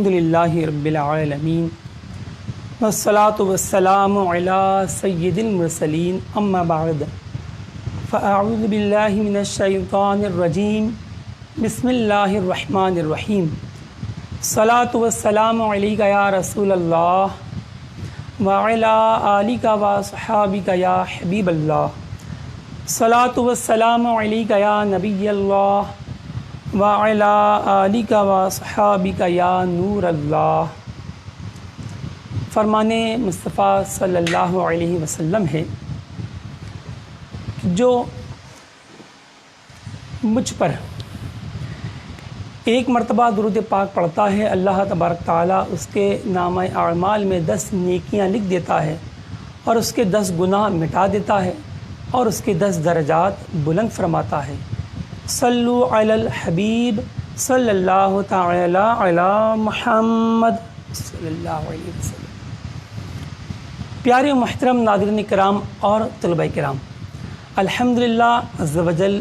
الحمدللہ رب العالمین والصلاة والسلام علی سید المرسلین اما بعد فاعوذ باللہ من الشیطان الرجیم بسم اللہ الرحمن الرحیم الصلاة والسلام علیک یا رسول اللہ وعلی آلک وصحابک یا حبیب اللہ الصلاة والسلام علیک یا نبی اللہ وعلی آلک وصحابک یا نور اللہ۔ فرمان مصطفیٰ صلی اللہ علیہ وسلم ہے جو مجھ پر ایک مرتبہ درود پاک پڑھتا ہے، اللہ تبارک تعالیٰ اس کے نامہ اعمال میں 10 نیکیاں لکھ دیتا ہے اور اس کے 10 گناہ مٹا دیتا ہے اور اس کے 10 درجات بلند فرماتا ہے۔ صلو علی الحبیب صلی اللہ تعالی علی محمد صلی اللہ علیہ وسلم۔ پیارے و محترم ناظرین کرام اور طلباء کرام، الحمدللہ عز و جل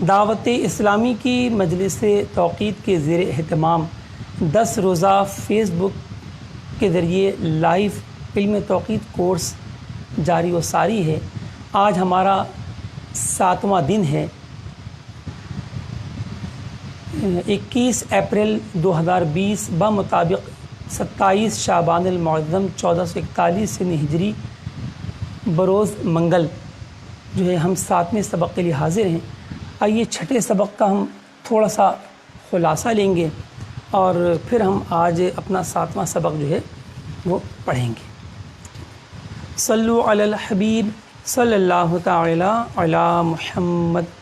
دعوت اسلامی کی مجلس توقید کے زیر اہتمام 10 روزہ فیس بک کے ذریعے لائیو علم توقید کورس جاری و ساری ہے۔ آج ہمارا 7واں دن ہے، 21 اپریل 2020 بمطابق 27 شعبان المعظم 1441 ہجری بروز منگل جو ہے ہم 7ویں سبق کے لیے حاضر ہیں۔ آئیے چھٹے سبق کا ہم تھوڑا سا خلاصہ لیں گے اور پھر ہم آج اپنا 7واں سبق جو ہے وہ پڑھیں گے۔ صلو علی الحبیب صلی اللہ تعالی علی محمد۔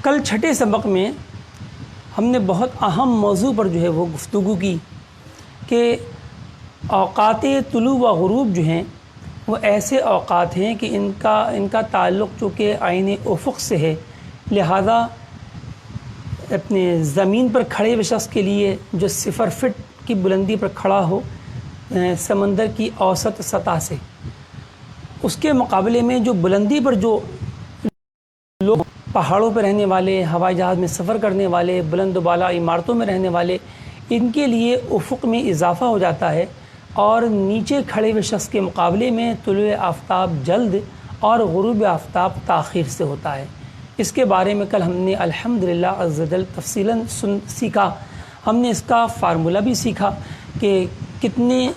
کل چھٹے سبق میں ہم نے بہت اہم موضوع پر جو ہے وہ گفتگو کی کہ اوقات طلوع و غروب جو ہیں وہ ایسے اوقات ہیں کہ ان کا تعلق چونکہ عین افق سے ہے، لہذا اپنے زمین پر کھڑے ہوئے شخص کے لیے جو 0 فٹ کی بلندی پر کھڑا ہو سمندر کی اوسط سطح سے، اس کے مقابلے میں جو بلندی پر جو لوگ پہاڑوں پہ رہنے والے، ہوائی جہاز میں سفر کرنے والے، بلند و بالا عمارتوں میں رہنے والے، ان کے لیے افق میں اضافہ ہو جاتا ہے اور نیچے کھڑے ہوئے شخص کے مقابلے میں طلوع آفتاب جلد اور غروب آفتاب تاخیر سے ہوتا ہے۔ اس کے بارے میں کل ہم نے الحمدللہ عز و جل تفصیلاً سیکھا۔ ہم نے اس کا فارمولہ بھی سیکھا کہ کتنے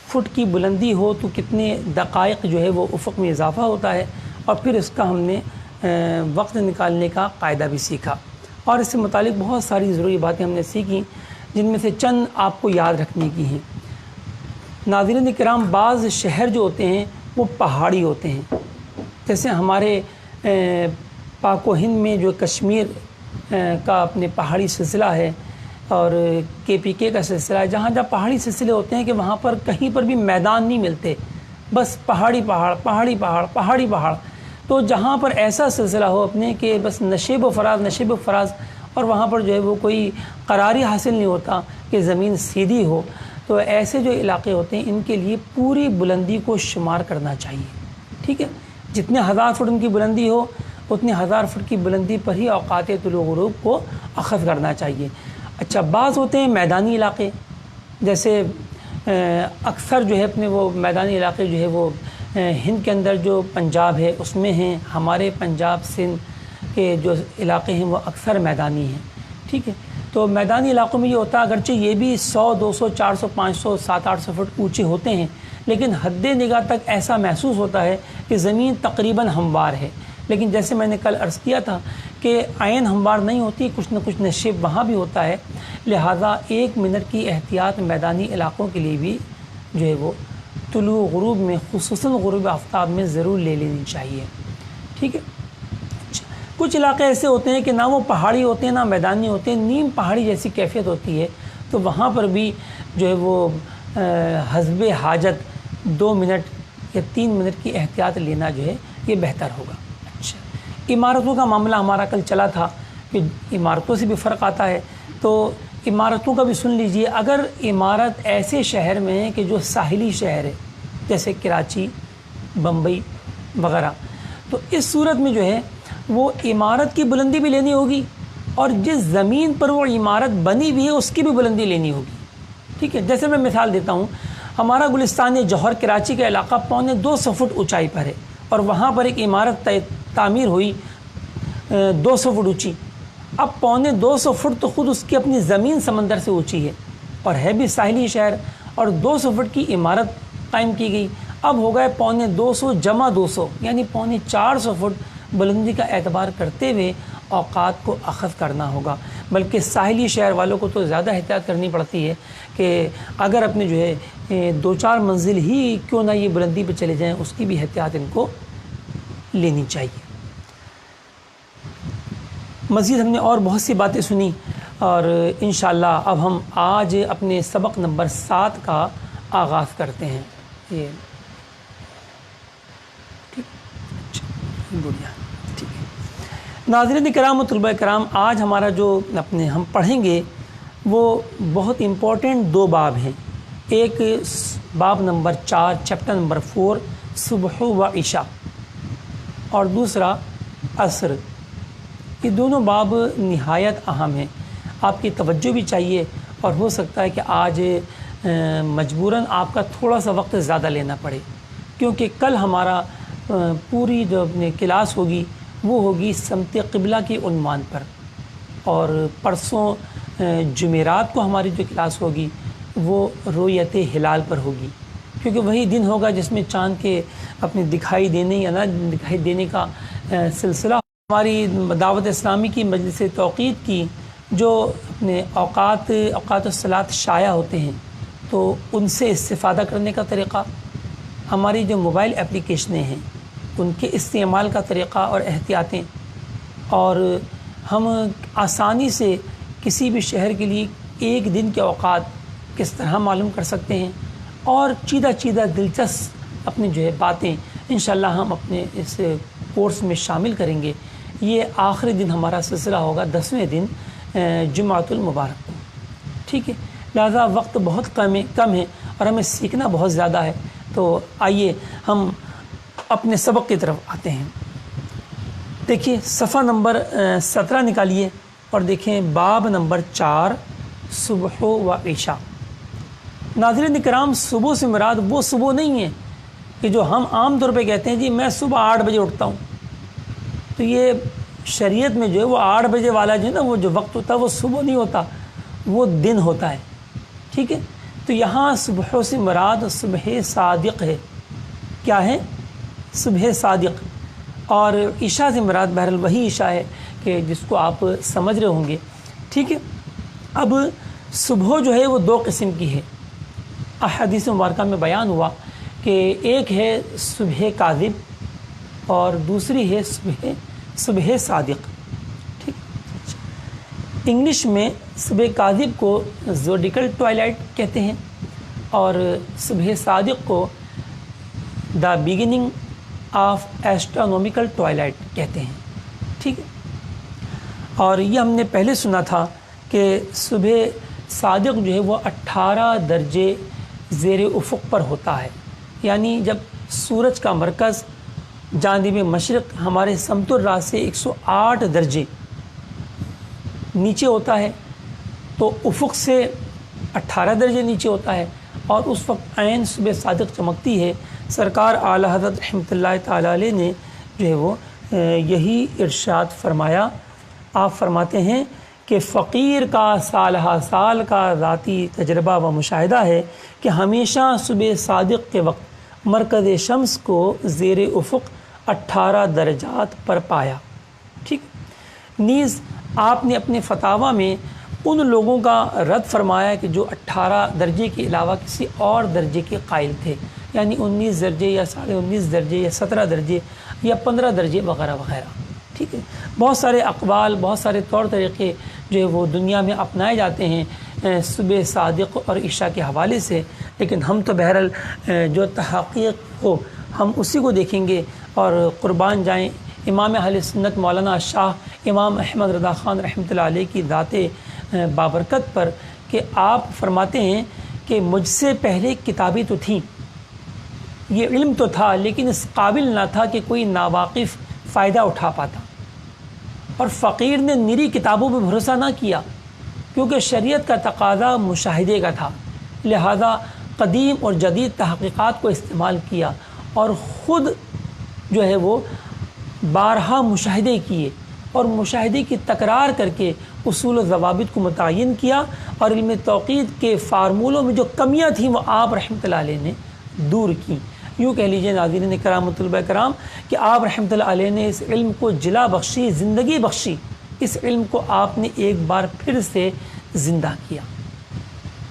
فٹ کی بلندی ہو تو کتنے دقائق جو ہے وہ افق میں اضافہ ہوتا ہے، اور پھر اس کا ہم نے وقت نکالنے کا قاعدہ بھی سیکھا، اور اس سے متعلق بہت ساری ضروری باتیں ہم نے سیکھیں جن میں سے چند آپ کو یاد رکھنے کی ہیں۔ ناظرین کرام، بعض شہر جو ہوتے ہیں وہ پہاڑی ہوتے ہیں، جیسے ہمارے پاک و ہند میں جو کشمیر کا اپنے پہاڑی سلسلہ ہے اور KPK کا سلسلہ ہے، جہاں پہاڑی سلسلے ہوتے ہیں کہ وہاں پر کہیں پر بھی میدان نہیں ملتے، بس پہاڑی پہاڑ پہاڑی پہاڑ پہاڑی پہاڑ۔ تو جہاں پر ایسا سلسلہ ہو اپنے کہ بس نشیب و فراز اور وہاں پر جو ہے وہ کوئی قراری حاصل نہیں ہوتا کہ زمین سیدھی ہو، تو ایسے جو علاقے ہوتے ہیں ان کے لیے پوری بلندی کو شمار کرنا چاہیے، ٹھیک ہے؟ جتنے 1000 فٹ ان کی بلندی ہو اتنے 1000 فٹ کی بلندی پر ہی اوقات طلوع غروب کو اخذ کرنا چاہیے۔ اچھا، بعض ہوتے ہیں میدانی علاقے، جیسے اکثر جو ہے اپنے وہ میدانی علاقے جو ہے وہ ہند کے اندر جو پنجاب ہے اس میں ہیں، ہمارے پنجاب سندھ کے جو علاقے ہیں وہ اکثر میدانی ہیں، ٹھیک ہے؟ تو میدانی علاقوں میں یہ ہوتا ہے، اگرچہ یہ بھی 100 200 400 500 700 800 فٹ اونچے ہوتے ہیں، لیکن حد نگاہ تک ایسا محسوس ہوتا ہے کہ زمین تقریباً ہموار ہے، لیکن جیسے میں نے کل عرض کیا تھا کہ عین ہموار نہیں ہوتی، کچھ نہ کچھ نشیب وہاں بھی ہوتا ہے، لہٰذا 1 منٹ کی احتیاط میدانی علاقوں کے لیے بھی جو ہے وہ طلوع غروب میں، خصوصاً غروب آفتاب میں ضرور لے لینی چاہیے، ٹھیک ہے؟ کچھ علاقے ایسے ہوتے ہیں کہ نہ وہ پہاڑی ہوتے ہیں نہ میدانی ہوتے ہیں، نیم پہاڑی جیسی کیفیت ہوتی ہے، تو وہاں پر بھی جو ہے وہ حسب حاجت 2 منٹ یا 3 منٹ کی احتیاط لینا جو ہے یہ بہتر ہوگا۔ اچھا، عمارتوں کا معاملہ ہمارا کل چلا تھا کہ عمارتوں سے بھی فرق آتا ہے، تو عمارتوں کا بھی سن لیجئے۔ اگر عمارت ایسے شہر میں ہے کہ جو ساحلی شہر ہے جیسے کراچی، بمبئی وغیرہ، تو اس صورت میں جو ہے وہ عمارت کی بلندی بھی لینی ہوگی اور جس زمین پر وہ عمارت بنی ہوئی ہے اس کی بھی بلندی لینی ہوگی. ٹھیک ہے، جیسے میں مثال دیتا ہوں، ہمارا گلستان جوہر کراچی کا علاقہ 250 فٹ اونچائی پر ہے، اور وہاں پر ایک عمارت تعمیر ہوئی 200 فٹ اونچی. اب 250 فٹ تو خود اس کی اپنی زمین سمندر سے اونچی ہے، اور ہے بھی ساحلی شہر، اور 200 فٹ کی عمارت قائم کی گئی. اب ہو گئے 250 جمع 200 یعنی 450 فٹ بلندی کا اعتبار کرتے ہوئے اوقات کو اخذ کرنا ہوگا. بلکہ ساحلی شہر والوں کو تو زیادہ احتیاط کرنی پڑتی ہے کہ اگر اپنے جو ہے 2-4 منزل ہی کیوں نہ یہ بلندی پہ چلے جائیں، اس کی بھی احتیاط ان کو لینی چاہیے. مزید ہم نے اور بہت سی باتیں سنی، اور انشاءاللہ اب ہم آج اپنے سبق نمبر 7 کا آغاز کرتے ہیں. یہ ٹھیک ہے ناظرین کرام و طلباء کرام، آج ہمارا جو ہم پڑھیں گے وہ بہت امپورٹنٹ 2 باب ہیں. ایک باب نمبر 4 چیپٹر نمبر 4 صبح و عشاء، اور دوسرا عصر. یہ دونوں باب نہایت اہم ہیں، آپ کی توجہ بھی چاہیے، اور ہو سکتا ہے کہ آج مجبوراً آپ کا تھوڑا سا وقت زیادہ لینا پڑے، کیونکہ کل ہمارا پوری جو اپنی کلاس ہوگی وہ ہوگی سمت قبلہ کے عنوان پر، اور پرسوں جمعرات کو ہماری جو کلاس ہوگی وہ رؤیت ہلال پر ہوگی، کیونکہ وہی دن ہوگا جس میں چاند کے اپنے دکھائی دینے یا نہ دکھائی دینے کا سلسلہ. ہماری دعوت اسلامی کی مجلس توقیت کی جو اپنے اوقات الصلاۃ شائع ہوتے ہیں، تو ان سے استفادہ کرنے کا طریقہ، ہماری جو موبائل اپلیکیشنیں ہیں ان کے استعمال کا طریقہ اور احتیاطیں، اور ہم آسانی سے کسی بھی شہر کے لیے ایک دن کے اوقات کس طرح معلوم کر سکتے ہیں، اور چیدہ دلچسپ اپنی جو ہے باتیں انشاءاللہ ہم اپنے اس کورس میں شامل کریں گے. یہ آخری دن ہمارا سلسلہ ہوگا 10ویں دن جمعۃ المبارک کو. ٹھیک ہے، لہذا وقت بہت کم ہے اور ہمیں سیکھنا بہت زیادہ ہے. تو آئیے ہم اپنے سبق کی طرف آتے ہیں. دیکھیے صفحہ نمبر 17 نکالیے اور دیکھیں باب نمبر 4 صبح و عشاء. ناظرین کرام، صبح سے مراد وہ صبح نہیں ہے کہ جو ہم عام طور پہ کہتے ہیں جی میں صبح 8 بجے اٹھتا ہوں. تو یہ شریعت میں جو ہے وہ 8 بجے والا جو ہے نا وہ جو وقت ہوتا ہے وہ صبح نہیں ہوتا، وہ دن ہوتا ہے. ٹھیک ہے، تو یہاں صبح سے مراد صبح صادق ہے. کیا ہے؟ صبح صادق. اور عشاء سے مراد بہرحال وہی عشاء ہے کہ جس کو آپ سمجھ رہے ہوں گے. ٹھیک ہے، اب صبح جو ہے وہ 2 قسم کی ہے. احادیث مبارکہ میں بیان ہوا کہ ایک ہے صبح کاذب اور دوسری ہے صبح صادق. ٹھیک، انگلش میں صبح کاذب کو زوڈیکل ٹوائلائٹ کہتے ہیں، اور صبح صادق کو the beginning of astronomical twilight کہتے ہیں. ٹھیک ہے، اور یہ ہم نے پہلے سنا تھا کہ صبح صادق جو ہے وہ 18 درجے زیر افق پر ہوتا ہے. یعنی جب سورج کا مرکز جانب مشرق ہمارے سمت الراہ سے 108 درجے نیچے ہوتا ہے، تو افق سے 18 درجے نیچے ہوتا ہے، اور اس وقت عین صبح صادق چمکتی ہے. سرکار اعلیٰ حضرت رحمۃ اللہ تعالیٰ علیہ نے جو ہے وہ یہی ارشاد فرمایا. آپ فرماتے ہیں کہ فقیر کا سالہ سال کا ذاتی تجربہ و مشاہدہ ہے کہ ہمیشہ صبح صادق کے وقت مرکز شمس کو زیر افق 18 درجات پر پایا. ٹھیک، نیز آپ نے اپنے فتاویٰ میں ان لوگوں کا رد فرمایا کہ جو 18 درجے کے علاوہ کسی اور درجے کے قائل تھے، یعنی 19 درجے یا 19.5 درجے یا 17 درجے یا 15 درجے وغیرہ وغیرہ. ٹھیک ہے، بہت سارے اقوال، بہت سارے طور طریقے جو ہے وہ دنیا میں اپنائے جاتے ہیں صبح صادق اور عشاء کے حوالے سے، لیکن ہم تو بہرحال جو تحقیق ہو ہم اسی کو دیکھیں گے. اور قربان جائیں امام اہل سنت مولانا شاہ امام احمد رضا خان رحمۃ اللہ علیہ کی ذات بابرکت پر کہ آپ فرماتے ہیں کہ مجھ سے پہلے کتابیں تو تھیں، یہ علم تو تھا، لیکن اس قابل نہ تھا کہ کوئی ناواقف فائدہ اٹھا پاتا. اور فقیر نے نری کتابوں پہ بھروسہ نہ کیا، کیونکہ شریعت کا تقاضا مشاہدے کا تھا، لہذا قدیم اور جدید تحقیقات کو استعمال کیا اور خود جو ہے وہ بارہا مشاہدے کیے اور مشاہدے کی تکرار کر کے اصول و ضوابط کو متعین کیا، اور علم توقید کے فارمولوں میں جو کمیاں تھیں وہ آپ رحمۃ اللہ علیہ نے دور کی۔ یوں کہہ لیجیے ناظرین کرام طلباء کرام کہ آپ رحمۃ اللہ علیہ نے اس علم کو جلا بخشی، زندگی بخشی، اس علم کو آپ نے ایک بار پھر سے زندہ کیا،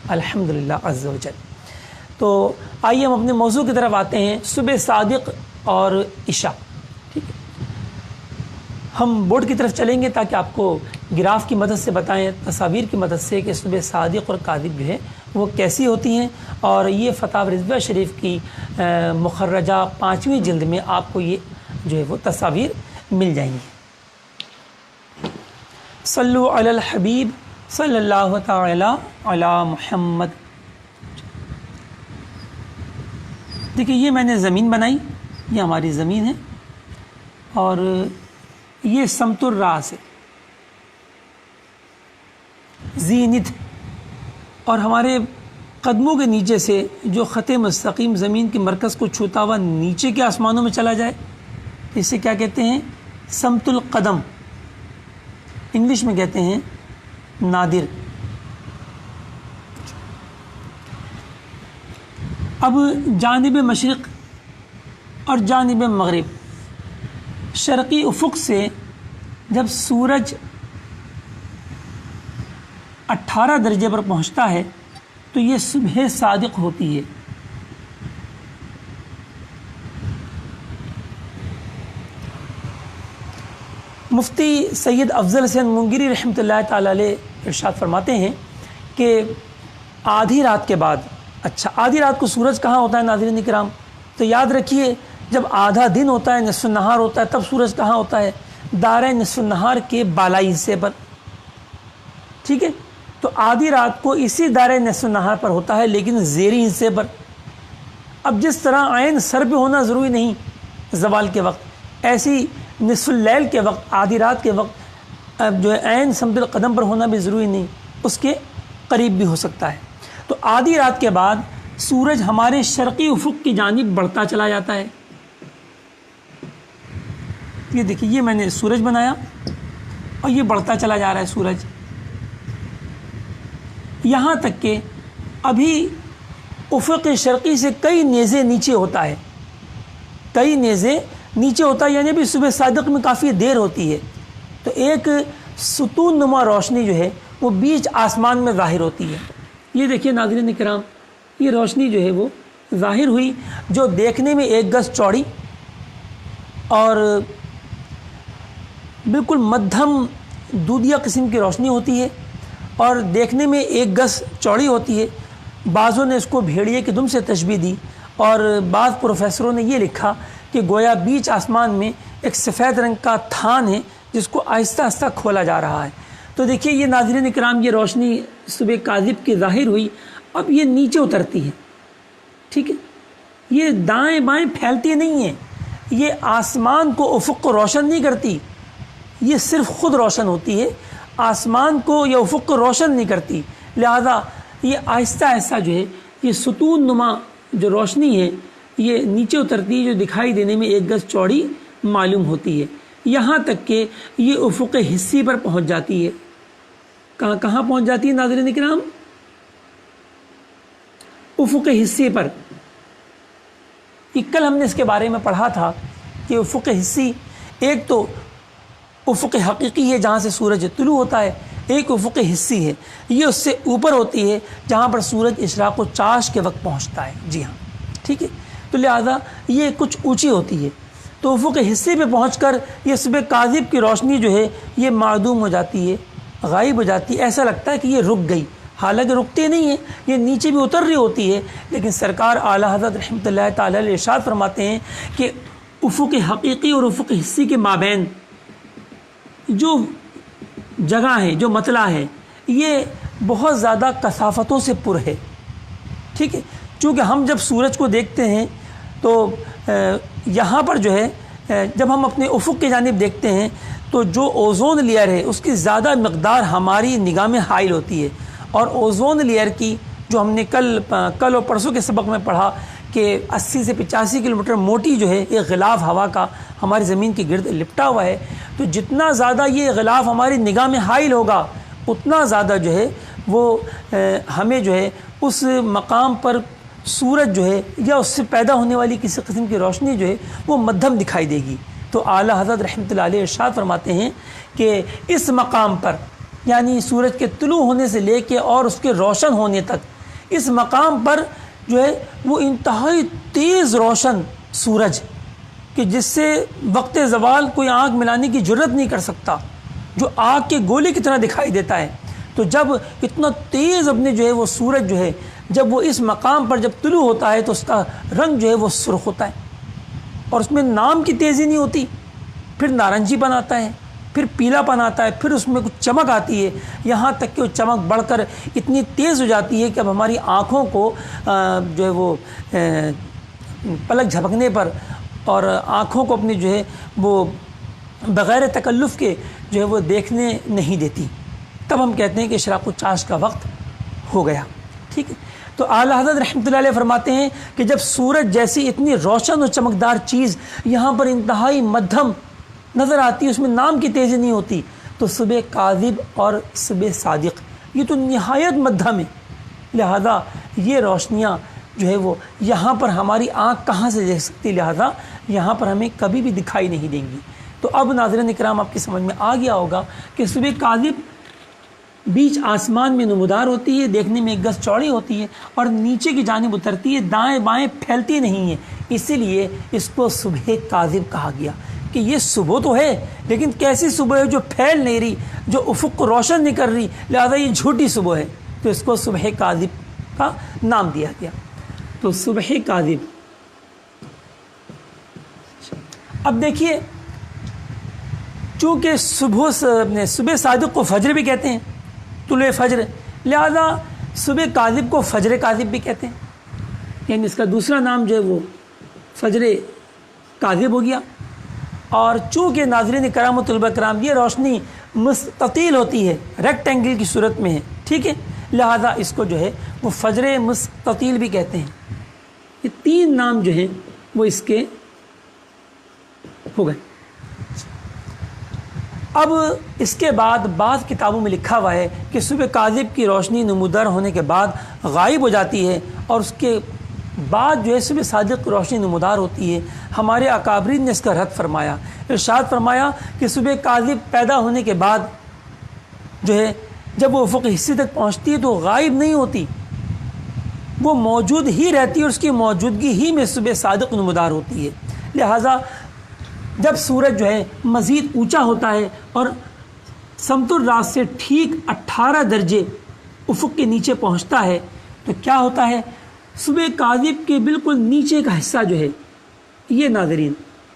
الحمدللہ عز و جل۔ تو آئیے ہم اپنے موضوع کی طرف آتے ہیں، صبح صادق اور عشاء۔ ٹھیک ہے، ہم بورڈ کی طرف چلیں گے تاکہ آپ کو گراف کی مدد سے بتائیں، تصاویر کی مدد سے کہ صبح صادق اور کاذب جو ہے وہ کیسی ہوتی ہیں، اور یہ فتاوی رضویہ شریف کی مخرجہ 5ویں جلد میں آپ کو یہ جو ہے وہ تصاویر مل جائیں گی۔ صلو علی الحبیب صلی اللہ تعالی علی محمد۔ دیکھیے یہ میں نے زمین بنائی، یہ ہماری زمین ہے، اور یہ سمت الراس ہے، زینت، اور ہمارے قدموں کے نیچے سے جو خط مستقیم زمین کے مرکز کو چھوتا ہوا نیچے کے آسمانوں میں چلا جائے، اسے کیا کہتے ہیں؟ سمت القدم، انگلش میں کہتے ہیں نادر۔ اب جانب مشرق اور جانب مغرب، شرقی افق سے جب سورج 18 درجے پر پہنچتا ہے تو یہ صبح صادق ہوتی ہے۔ مفتی سید افضل حسین منگری رحمۃ اللہ تعالی علیہ ارشاد فرماتے ہیں کہ آدھی رات کے بعد، اچھا آدھی رات کو سورج کہاں ہوتا ہے ناظرین کرام؟ تو یاد رکھیے جب آدھا دن ہوتا ہے، نصف النہار ہوتا ہے، تب سورج کہاں ہوتا ہے؟ دائرۂ نصف النہار کے بالائی حصے پر۔ ٹھیک ہے، تو آدھی رات کو اسی دائرۂ نصف النہار پر ہوتا ہے لیکن زیریں حصے پر۔ اب جس طرح عین سر پہ ہونا ضروری نہیں زوال کے وقت، ایسی نصف اللیل کے وقت، آدھی رات کے وقت جو ہے عین سمت القدم پر ہونا بھی ضروری نہیں، اس کے قریب بھی ہو سکتا ہے۔ تو آدھی رات کے بعد سورج ہمارے شرقی افق کی جانب بڑھتا چلا جاتا ہے۔ یہ دیکھیے یہ میں نے سورج بنایا اور یہ بڑھتا چلا جا رہا ہے سورج، یہاں تک کہ ابھی افق شرقی سے کئی نیزے نیچے ہوتا ہے، کئی نیزے نیچے ہوتا ہے، یعنی ابھی صبح صادق میں کافی دیر ہوتی ہے، تو ایک ستون نما روشنی جو ہے وہ بیچ آسمان میں ظاہر ہوتی ہے۔ یہ دیکھیے ناظرین کرام، یہ روشنی جو ہے وہ ظاہر ہوئی، جو دیکھنے میں 1 گز چوڑی اور بالکل مدھم دودھیا قسم کی روشنی ہوتی ہے، اور دیکھنے میں 1 گز چوڑی ہوتی ہے۔ بعضوں نے اس کو بھیڑیے کی دم سے تشبیہ دی، اور بعض پروفیسروں نے یہ لکھا کہ گویا بیچ آسمان میں ایک سفید رنگ کا تھان ہے جس کو آہستہ آہستہ کھولا جا رہا ہے۔ تو دیکھیے یہ ناظرین کرام، یہ روشنی صبح کاذب کی ظاہر ہوئی، اب یہ نیچے اترتی ہے۔ ٹھیک ہے، یہ دائیں بائیں پھیلتی نہیں ہے، یہ آسمان کو افق کو روشن نہیں کرتی، یہ صرف خود روشن ہوتی ہے، آسمان کو یا افق کو روشن نہیں کرتی، لہذا یہ آہستہ آہستہ جو ہے یہ ستون نما جو روشنی ہے یہ نیچے اترتی ہے، جو دکھائی دینے میں 1 گز چوڑی معلوم ہوتی ہے، یہاں تک کہ یہ افق حصی پر پہنچ جاتی ہے۔ کہاں پہنچ جاتی ہے ناظرین کرام؟ افق حصی پر۔ کل ہم نے اس کے بارے میں پڑھا تھا کہ افق حصی ایک تو افق حقیقی ہے جہاں سے سورج طلوع ہوتا ہے، ایک افق حصی ہے، یہ اس سے اوپر ہوتی ہے جہاں پر سورج اشراق و چاش کے وقت پہنچتا ہے۔ جی ہاں، ٹھیک ہے، تو لہذا یہ کچھ اونچی ہوتی ہے، تو افق حصے پہ پہنچ کر یہ صبح کاذب کی روشنی جو ہے یہ معدوم ہو جاتی ہے، غائب ہو جاتی ہے، ایسا لگتا ہے کہ یہ رک گئی، حالانکہ رکتے نہیں ہیں، یہ نیچے بھی اتر رہی ہوتی ہے، لیکن سرکار اعلیٰ حضرت رحمۃ اللہ تعالی علیہ ارشاد فرماتے ہیں کہ افق حقیقی اور افق حصی کے مابین جو جگہ ہے، جو مطلع ہے، یہ بہت زیادہ کثافتوں سے پر ہے۔ ٹھیک ہے، چونکہ ہم جب سورج کو دیکھتے ہیں تو یہاں پر جو ہے جب ہم اپنے افق کی جانب دیکھتے ہیں تو جو اوزون لیئر ہے اس کی زیادہ مقدار ہماری نگاہ میں حائل ہوتی ہے، اور اوزون لیئر کی جو ہم نے کل اور پرسوں کے سبق میں پڑھا کہ 80 سے 85 کلومیٹر موٹی جو ہے یہ غلاف ہوا کا ہماری زمین کے گرد لپٹا ہوا ہے، تو جتنا زیادہ یہ غلاف ہماری نگاہ میں حائل ہوگا اتنا زیادہ جو ہے وہ ہمیں جو ہے اس مقام پر سورج جو ہے یا اس سے پیدا ہونے والی کسی قسم کی روشنی جو ہے وہ مدھم دکھائی دے گی۔ تو اعلیٰ حضرت رحمۃ اللہ علیہ ارشاد فرماتے ہیں کہ اس مقام پر، یعنی سورج کے طلوع ہونے سے لے کے اور اس کے روشن ہونے تک، اس مقام پر جو ہے وہ انتہائی تیز روشن سورج کہ جس سے وقت زوال کوئی آنکھ ملانے کی جرت نہیں کر سکتا، جو آگ کے گولے کی طرح دکھائی دیتا ہے، تو جب اتنا تیز اپنے جو ہے وہ سورج جو ہے جب وہ اس مقام پر جب طلوع ہوتا ہے تو اس کا رنگ جو ہے وہ سرخ ہوتا ہے، اور اس میں نام کی تیزی نہیں ہوتی، پھر نارنجی پن آتا ہے، پھر پیلا پن آتا ہے، پھر اس میں کچھ چمک آتی ہے، یہاں تک کہ وہ چمک بڑھ کر اتنی تیز ہو جاتی ہے کہ اب ہماری آنکھوں کو جو ہے وہ پلک جھپکنے پر اور آنکھوں کو اپنی جو ہے وہ بغیر تکلف کے جو ہے وہ دیکھنے نہیں دیتی، تب ہم کہتے ہیں کہ اشراق الچاش کا وقت ہو گیا۔ ٹھیک ہے، تو اعلیٰ حضرت رحمۃ اللہ علیہ فرماتے ہیں کہ جب سورج جیسی اتنی روشن اور چمکدار چیز یہاں پر انتہائی مدھم نظر آتی ہے، اس میں نام کی تیزی نہیں ہوتی، تو صبح کاذب اور صبح صادق یہ تو نہایت مدھم ہے، لہذا یہ روشنیاں جو ہے وہ یہاں پر ہماری آنکھ کہاں سے دیکھ سکتی، لہذا یہاں پر ہمیں کبھی بھی دکھائی نہیں دیں گی۔ تو اب ناظرین اکرام آپ کی سمجھ میں آ گیا ہوگا کہ صبح کاذب بیچ آسمان میں نمودار ہوتی ہے، دیکھنے میں 1 گز چوڑی ہوتی ہے اور نیچے کی جانب اترتی ہے، دائیں بائیں پھیلتی نہیں ہے، اسی لیے اس کو صبح کاذب کہا گیا کہ یہ صبح تو ہے لیکن کیسی صبح ہے جو پھیل نہیں رہی، جو افق کو روشن نہیں کر رہی، لہذا یہ جھوٹی صبح ہے، تو اس کو صبح کاذب کا نام دیا گیا۔ تو صبح کاذب، اب دیکھیے چونکہ صبح صادق کو فجر بھی کہتے ہیں، طلوع فجر، لہذا صبح کاذب کو فجر کاذب بھی کہتے ہیں، یعنی اس کا دوسرا نام جو ہے وہ فجر کاذب ہو گیا۔ اور چونکہ ناظرین کرام و طلبہ کرام یہ روشنی مستطیل ہوتی ہے، ریکٹینگل کی صورت میں ہے، ٹھیک ہے، لہذا اس کو جو ہے وہ فجر مستطیل بھی کہتے ہیں۔ یہ 3 نام جو ہیں وہ اس کے ہو گئے۔ اب اس کے بعد بعض کتابوں میں لکھا ہوا ہے کہ صبح کاذب کی روشنی نمودار ہونے کے بعد غائب ہو جاتی ہے اور اس کے بعد جو ہے صبح صادق روشنی نمودار ہوتی ہے۔ ہمارے اکابرین نے اس کا رد فرمایا، ارشاد فرمایا کہ صبح کاذب پیدا ہونے کے بعد جو ہے جب وہ افق حصے تک پہنچتی ہے تو غائب نہیں ہوتی، وہ موجود ہی رہتی ہے اور اس کی موجودگی ہی میں صبح صادق نمودار ہوتی ہے۔ لہٰذا جب سورج جو ہے مزید اونچا ہوتا ہے اور سمت الراس سے ٹھیک 18 درجے افق کے نیچے پہنچتا ہے تو کیا ہوتا ہے، صبح کاذب کے بالکل نیچے کا حصہ جو ہے یہ ناظرین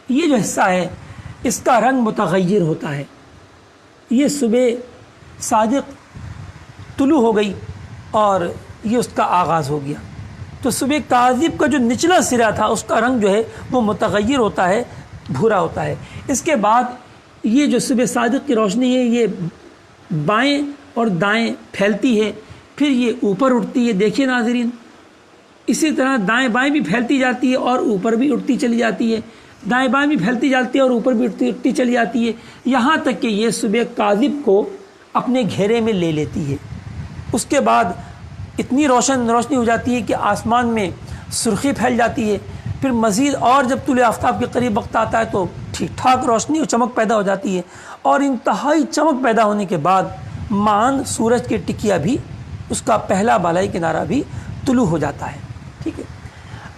یہ جو حصہ ہے اس کا رنگ متغیر ہوتا ہے، یہ صبح صادق طلوع ہو گئی اور یہ اس کا آغاز ہو گیا۔ تو صبح کاذب کا جو نچلا سرا تھا اس کا رنگ جو ہے وہ متغیر ہوتا ہے، بھورا ہوتا ہے۔ اس کے بعد یہ جو صبح صادق کی روشنی ہے یہ بائیں اور دائیں پھیلتی ہے، پھر یہ اوپر اٹھتی ہے، دیکھیے ناظرین اسی طرح دائیں بائیں بھی پھیلتی جاتی ہے اور اوپر بھی اٹھتی چلی جاتی ہے، دائیں بائیں بھی پھیلتی جاتی ہے اور اوپر بھی اٹھتی چلی جاتی ہے، یہاں تک کہ یہ صبح کاذب کو اپنے گھیرے میں لے لیتی ہے۔ اس کے بعد اتنی روشنی ہو جاتی ہے کہ آسمان میں سرخی پھیل جاتی ہے، پھر مزید اور جب طلوع آفتاب کے قریب وقت آتا ہے تو ٹھیک ٹھاک روشنی اور چمک پیدا ہو جاتی ہے، اور انتہائی چمک پیدا ہونے کے بعد مان سورج کی ٹکیا بھی اس کا پہلا بالائی کنارہ بھی طلوع ہو جاتا ہے۔ ٹھیک ہے،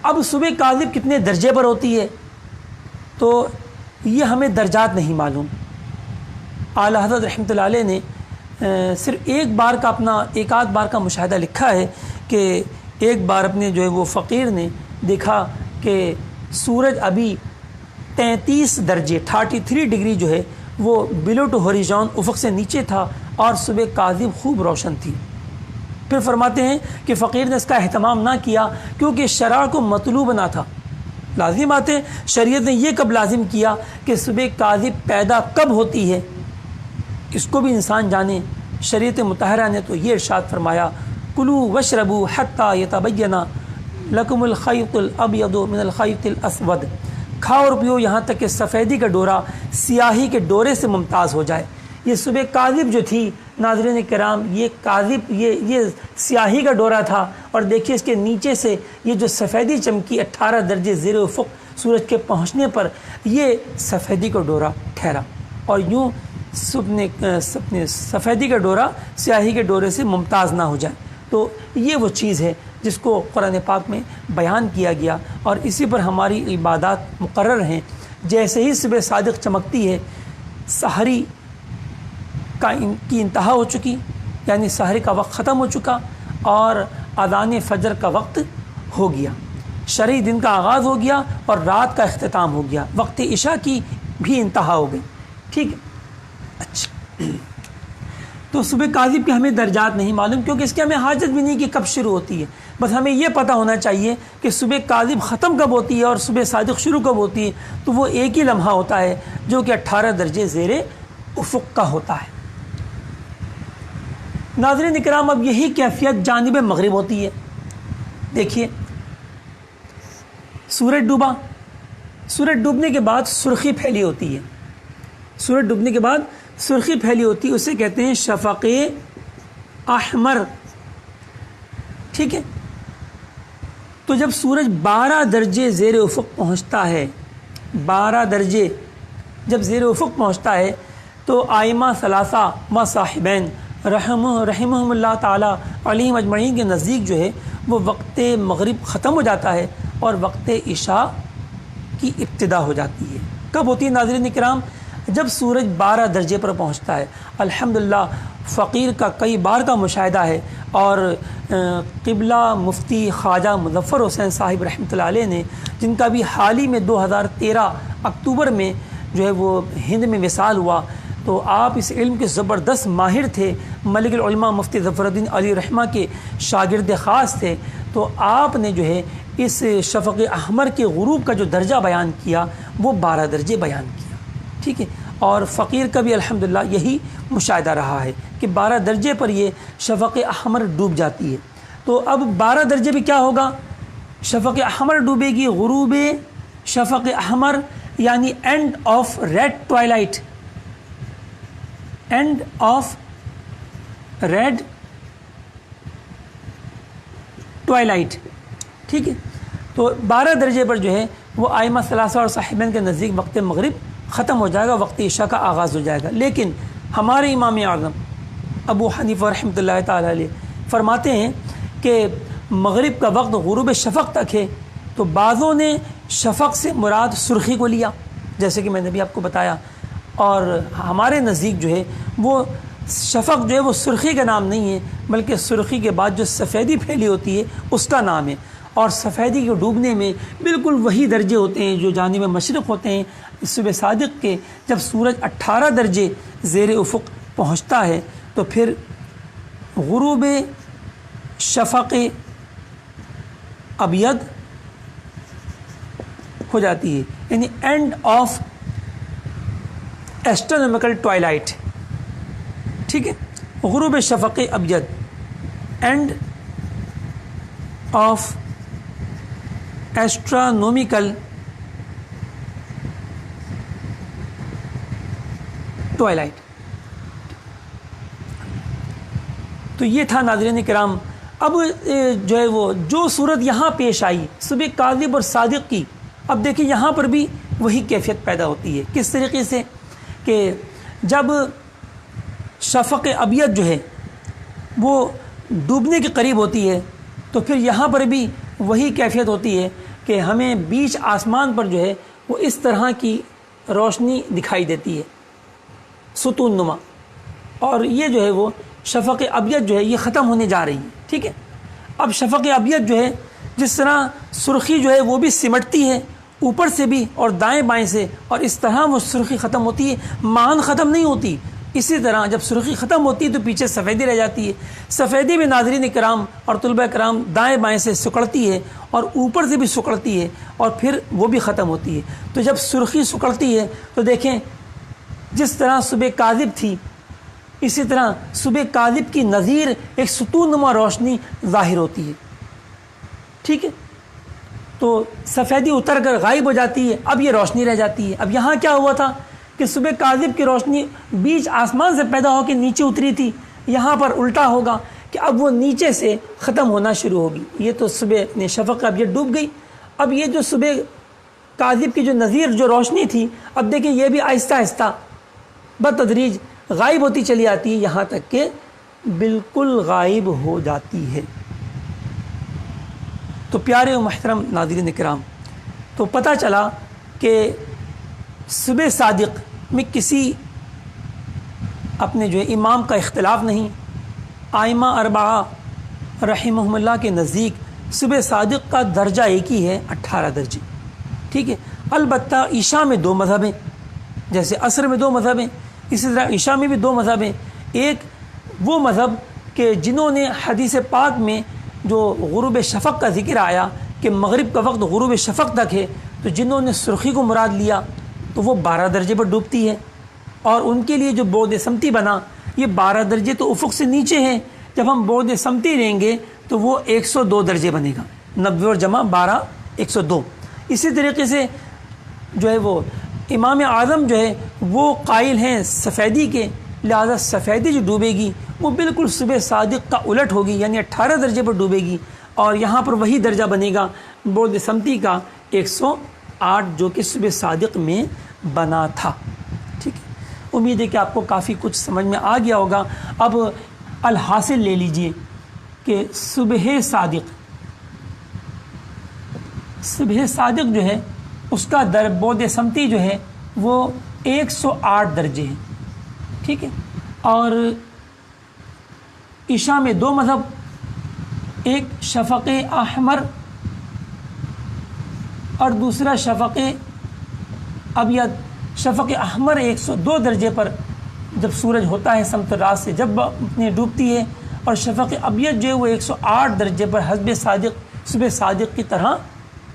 اب صبح کاذب کتنے درجے پر ہوتی ہے تو یہ ہمیں درجات نہیں معلوم۔ اعلیٰ حضرت رحمۃ اللہ علیہ نے صرف ایک آدھ بار کا مشاہدہ لکھا ہے کہ ایک بار اپنے جو ہے وہ فقیر نے دیکھا کہ سورج ابھی 33 درجے 33 ڈگری جو ہے وہ بلو ٹو ہوریزون افق سے نیچے تھا اور صبح کاذب خوب روشن تھی۔ پھر فرماتے ہیں کہ فقیر نے اس کا اہتمام نہ کیا کیونکہ شرع کو مطلوب نہ تھا، لازم بات ہے، شریعت نے یہ کب لازم کیا کہ صبح کاذب پیدا کب ہوتی ہے، اس کو بھی انسان جانے۔ شریعت مطہرہ نے تو یہ ارشاد فرمایا کلوا واشربوا حتی یتبین لکم الخیط الابیض من الخیط الاسود، کھاؤ اور پیو یہاں تک کہ سفیدی کا ڈورا سیاہی کے ڈورے سے ممتاز ہو جائے۔ یہ صبح کاذب جو تھی ناظرین کرام، یہ کاذب یہ سیاہی کا ڈورا تھا، اور دیکھیے اس کے نیچے سے یہ جو سفیدی چمکی 18 درجے زیر افق سورج کے پہنچنے پر یہ سفیدی کا ڈورا ٹھہرا، اور یوں سفیدی کا ڈورا سیاہی کے ڈورے سے ممتاز نہ ہو جائے۔ تو یہ وہ چیز ہے جس کو قرآن پاک میں بیان کیا گیا، اور اسی پر ہماری عبادات مقرر ہیں۔ جیسے ہی صبح صادق چمکتی ہے، سحری کی انتہا ہو چکی، یعنی سحری کا وقت ختم ہو چکا، اور اذان فجر کا وقت ہو گیا، شرعی دن کا آغاز ہو گیا، اور رات کا اختتام ہو گیا، وقت عشاء کی بھی انتہا ہو گئی۔ ٹھیک ہے، اچھا، تو صبح کاذب کے ہمیں درجات نہیں معلوم، کیونکہ اس کی ہمیں حاجت بھی نہیں کہ کب شروع ہوتی ہے، بس ہمیں یہ پتہ ہونا چاہیے کہ صبح کاذب ختم کب ہوتی ہے اور صبح صادق شروع کب ہوتی ہے، تو وہ ایک ہی لمحہ ہوتا ہے جو کہ 18 درجے زیر افق کا ہوتا ہے۔ ناظرین اکرام، اب یہی کیفیت جانب مغرب ہوتی ہے۔ دیکھیے، سورج ڈوبا، سورج ڈوبنے کے بعد سرخی پھیلی ہوتی ہے، سورج ڈوبنے کے بعد سرخی پھیلی ہوتی ہے، اسے کہتے ہیں شفق احمر۔ ٹھیک ہے، تو جب سورج 12 درجے زیر افق پہنچتا ہے، 12 درجے جب زیر افق پہنچتا ہے، تو آئمہ ثلاثہ و صاحبین رحمہم اللہ تعالی علیہم اجمعین کے نزدیک جو ہے وہ وقت مغرب ختم ہو جاتا ہے اور وقت عشاء کی ابتدا ہو جاتی ہے۔ کب ہوتی ہے ناظرین کرام؟ جب سورج 12 درجے پر پہنچتا ہے۔ الحمدللہ فقیر کا کئی بار کا مشاہدہ ہے، اور قبلہ مفتی خواجہ مظفر حسین صاحب رحمۃ اللہ علیہ نے، جن کا بھی حال ہی میں 2013 اکتوبر میں جو ہے وہ ہند میں وصال ہوا، تو آپ اس علم کے زبردست ماہر تھے، ملک العلماء مفتی ظفر الدین علی رحمہ کے شاگرد خاص تھے۔ تو آپ نے جو ہے اس شفق احمر کے غروب کا جو درجہ بیان کیا وہ 12 درجے بیان کیا۔ ٹھیک ہے، اور فقیر کا بھی الحمدللہ یہی مشاہدہ رہا ہے کہ 12 درجے پر یہ شفق احمر ڈوب جاتی ہے۔ تو اب 12 درجے بھی کیا ہوگا؟ شفق احمر ڈوبے گی، غروب شفق احمر یعنی end of red twilight, end of red twilight. ٹھیک ہے، تو 12 درجے پر جو ہے وہ آئمہ ثلاثہ اور صاحبین کے نزدیک وقت مغرب ختم ہو جائے گا، وقت عشاء کا آغاز ہو جائے گا۔ لیکن ہمارے امام اعظم ابو حنیفہ رحمۃ اللہ تعالی علیہ فرماتے ہیں کہ مغرب کا وقت غروب شفق تک ہے، تو بعضوں نے شفق سے مراد سرخی کو لیا، جیسے کہ میں نے بھی آپ کو بتایا، اور ہمارے نزدیک جو ہے وہ شفق جو ہے وہ سرخی کا نام نہیں ہے، بلکہ سرخی کے بعد جو سفیدی پھیلی ہوتی ہے اس کا نام ہے، اور سفیدی کے ڈوبنے میں بالکل وہی درجے ہوتے ہیں جو جانب مشرق ہوتے ہیں صبح صادق کے۔ جب سورج 18 درجے زیر افق پہنچتا ہے تو پھر غروب شفق ابیض ہو جاتی ہے، یعنی اینڈ آف ایسٹرونومیکل ٹوائلائٹ۔ ٹھیک ہے، غروب شفق ابیض، اینڈ آف ایسٹرونومیکل ٹوائلائٹ۔ تو یہ تھا ناظرین کرام۔ اب جو ہے وہ جو صورت یہاں پیش آئی صبح کاذب اور صادق کی، اب دیکھیں یہاں پر بھی وہی کیفیت پیدا ہوتی ہے۔ کس طریقے سے کہ جب شفق ابیض جو ہے وہ ڈوبنے کے قریب ہوتی ہے تو پھر یہاں پر بھی وہی کیفیت ہوتی ہے کہ ہمیں بیچ آسمان پر جو ہے وہ اس طرح کی روشنی دکھائی دیتی ہے، ستون نما، اور یہ جو ہے وہ شفق ابیض جو ہے یہ ختم ہونے جا رہی ہے۔ ٹھیک ہے، اب شفق ابیض جو ہے جس طرح سرخی جو ہے وہ بھی سمٹتی ہے اوپر سے بھی اور دائیں بائیں سے، اور اس طرح وہ سرخی ختم ہوتی ہے، مان ختم نہیں ہوتی، اسی طرح جب سرخی ختم ہوتی ہے تو پیچھے سفیدی رہ جاتی ہے. سفیدی بھی ناظرین کرام اور طلبہ کرام دائیں بائیں سے سکڑتی ہے اور اوپر سے بھی سکڑتی ہے اور پھر وہ بھی ختم ہوتی ہے. تو جب سرخی سکڑتی ہے تو دیکھیں جس طرح صبح کاذب تھی اسی طرح صبح کاذب کی نظیر ایک ستون نما روشنی ظاہر ہوتی ہے. ٹھیک ہے، تو سفیدی اتر کر غائب ہو جاتی ہے، اب یہ روشنی رہ جاتی ہے. اب یہاں کیا ہوا تھا کہ صبح کاذب کی روشنی بیچ آسمان سے پیدا ہو کے نیچے اتری تھی، یہاں پر الٹا ہوگا کہ اب وہ نیچے سے ختم ہونا شروع ہوگی. یہ تو صبح نے شفق اب یہ ڈوب گئی. اب یہ جو صبح کاذب کی جو نظیر جو روشنی تھی اب دیکھیں یہ بھی آہستہ آہستہ بتدریج غائب ہوتی چلی آتی ہے یہاں تک کہ بالکل غائب ہو جاتی ہے. تو پیارے و محترم ناظرین کرام، تو پتہ چلا کہ صبح صادق میں کسی اپنے جو ہے امام کا اختلاف نہیں. آئمہ اربعہ رحمہم اللہ کے نزدیک صبح صادق کا درجہ ایک ہی ہے، 18 درجے. ٹھیک ہے، البتہ عشاء میں 2 مذہب ہیں، جیسے عصر میں 2 مذہب ہیں، اسی طرح عشاء میں بھی 2 مذہب ہیں. ایک وہ مذہب کہ جنہوں نے حدیث پاک میں جو غروب شفق کا ذکر آیا کہ مغرب کا وقت غروب شفق تک ہے، تو جنہوں نے سرخی کو مراد لیا تو وہ 12 درجے پر ڈوبتی ہے. اور ان کے لیے جو بعد سمتی بنا یہ 12 درجے تو افق سے نیچے ہیں، جب ہم بعد سمتی لیں گے تو وہ 102 درجے بنے گا. 90 اور جمع 12 102. اسی طریقے سے جو ہے وہ امام اعظم جو ہے وہ قائل ہیں سفیدی کے، لہذا سفیدی جو ڈوبے گی وہ بالکل صبح صادق کا الٹ ہوگی، یعنی 18 درجے پر ڈوبے گی اور یہاں پر وہی درجہ بنے گا بعد سمتی کا 108 جو کہ صبح صادق میں بنا تھا. ٹھیک ہے، امید ہے کہ آپ کو کافی کچھ سمجھ میں آ گیا ہوگا. اب الحاصل لے لیجئے کہ صبح صادق جو ہے اس کا بعد سمتی جو ہے وہ 108 درجے ہیں. ٹھیک ہے، اور عشاء میں 2 مذہب، ایک شفق احمر اور دوسرا شفق ابیض. شفق احمر 102 درجے پر جب سورج ہوتا ہے سمت رات سے جب اپنی ڈوبتی ہے، اور شفق ابیض جو ہے وہ 108 درجے پر حسب صادق صبح صادق کی طرح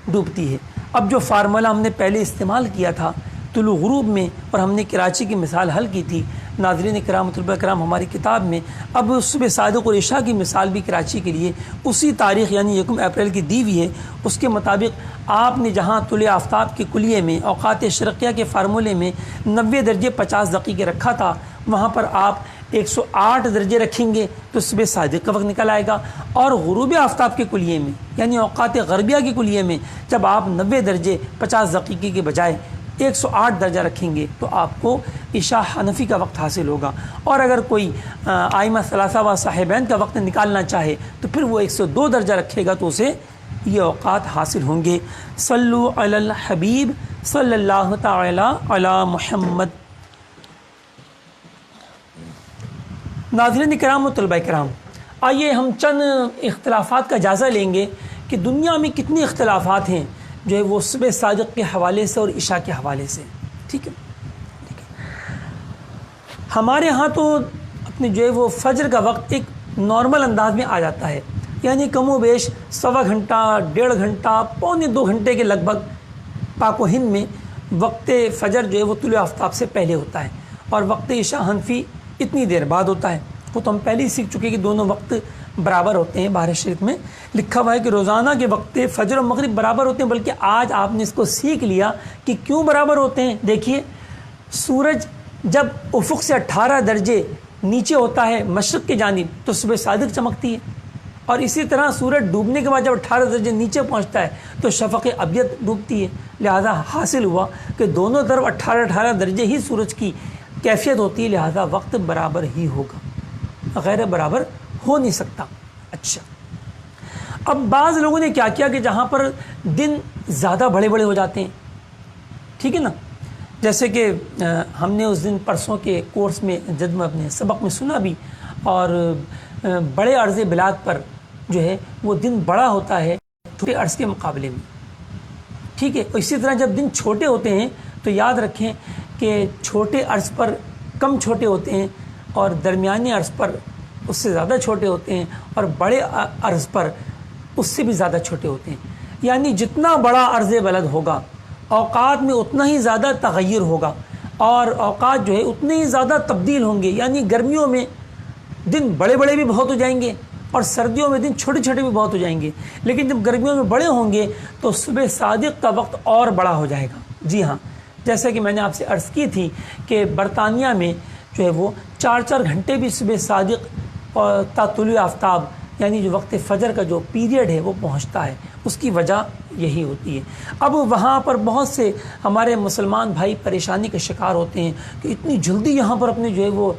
ڈوبتی ہے. اب جو فارمولہ ہم نے پہلے استعمال کیا تھا طلوع غروب میں اور ہم نے کراچی کی مثال حل کی تھی ناظرین کرام طلبہ کرام ہماری کتاب میں، اب صبح صادق اور عشاء کی مثال بھی کراچی کے لیے اسی تاریخ یعنی 1 اپریل کی دی ہوئی ہے. اس کے مطابق آپ نے جہاں طلوع آفتاب کے کلیے میں اوقات شرقیہ کے فارمولے میں 90 درجے 50 دقیقے رکھا تھا، وہاں پر آپ 108 درجے رکھیں گے تو صبح صادق کا وقت نکل آئے گا. اور غروب آفتاب کے کلیے میں یعنی اوقات غربیہ کے کلیے میں جب آپ 90 درجے 50 دقیقے کے بجائے 108 درجہ رکھیں گے تو آپ کو عشاء حنفی کا وقت حاصل ہوگا. اور اگر کوئی آئمہ ثلاثہ و صاحبین کا وقت نکالنا چاہے تو پھر وہ 102 درجہ رکھے گا تو اسے یہ اوقات حاصل ہوں گے. صلو علی الحبیب صلی اللہ تعالی علی محمد. ناظرین کرام و طلبہ کرام، آئیے ہم چند اختلافات کا جائزہ لیں گے کہ دنیا میں کتنے اختلافات ہیں جو ہے وہ صبح صادق کے حوالے سے اور عشاء کے حوالے سے. ٹھیک ہے، ہمارے ہاں تو اپنے جو ہے وہ فجر کا وقت ایک نارمل انداز میں آ جاتا ہے، یعنی کم و بیش 1.25 گھنٹہ 1.5 گھنٹہ 1.25 گھنٹے کے لگ بھگ پاک و ہند میں وقت فجر جو ہے وہ طلوع آفتاب سے پہلے ہوتا ہے، اور وقت عشاء حنفی اتنی دیر بعد ہوتا ہے. وہ تو ہم پہلے ہی سیکھ چکے کہ دونوں وقت برابر ہوتے ہیں. بہار شریف میں لکھا ہوا ہے کہ روزانہ کے وقت فجر و مغرب برابر ہوتے ہیں، بلکہ آج آپ نے اس کو سیکھ لیا کہ کیوں برابر ہوتے ہیں. دیکھیے، سورج جب افق سے 18 درجے نیچے ہوتا ہے مشرق کی جانب تو صبح صادق چمکتی ہے، اور اسی طرح سورج ڈوبنے کے بعد جب 18 درجے نیچے پہنچتا ہے تو شفق ابیض ڈوبتی ہے. لہذا حاصل ہوا کہ دونوں طرف 18 درجے ہی سورج کی کیفیت ہوتی ہے، لہذا وقت برابر ہی ہوگا، غیر برابر ہو نہیں سکتا. اچھا، اب بعض لوگوں نے کیا کیا کہ جہاں پر دن زیادہ بڑے بڑے ہو جاتے ہیں، ٹھیک ہے نا، جیسے کہ ہم نے اس دن پرسوں کے کورس میں جد میں اپنے سبق میں سنا بھی، اور بڑے عرض بلاد پر جو ہے وہ دن بڑا ہوتا ہے چھوٹے عرض کے مقابلے میں. ٹھیک ہے، اسی طرح جب دن چھوٹے ہوتے ہیں تو یاد رکھیں کہ چھوٹے عرض پر کم چھوٹے ہوتے ہیں اور درمیانی عرض پر اس سے زیادہ چھوٹے ہوتے ہیں اور بڑے عرض پر اس سے بھی زیادہ چھوٹے ہوتے ہیں. یعنی جتنا بڑا عرض بلد ہوگا اوقات میں اتنا ہی زیادہ تغیر ہوگا اور اوقات جو ہے اتنے ہی زیادہ تبدیل ہوں گے. یعنی گرمیوں میں دن بڑے بڑے بھی بہت ہو جائیں گے اور سردیوں میں دن چھوٹے چھوٹے بھی بہت ہو جائیں گے. لیکن جب گرمیوں میں بڑے ہوں گے تو صبح صادق کا وقت اور بڑا ہو جائے گا. جی ہاں، جیسا کہ میں نے آپ سے عرض کی تھی کہ برطانیہ میں جو ہے وہ 4 گھنٹے بھی صبح صادق اور تا طلوع آفتاب یعنی جو وقت فجر کا جو پیریڈ ہے وہ پہنچتا ہے. اس کی وجہ یہی ہوتی ہے. اب وہاں پر بہت سے ہمارے مسلمان بھائی پریشانی کا شکار ہوتے ہیں کہ اتنی جلدی یہاں پر اپنے جو ہے وہ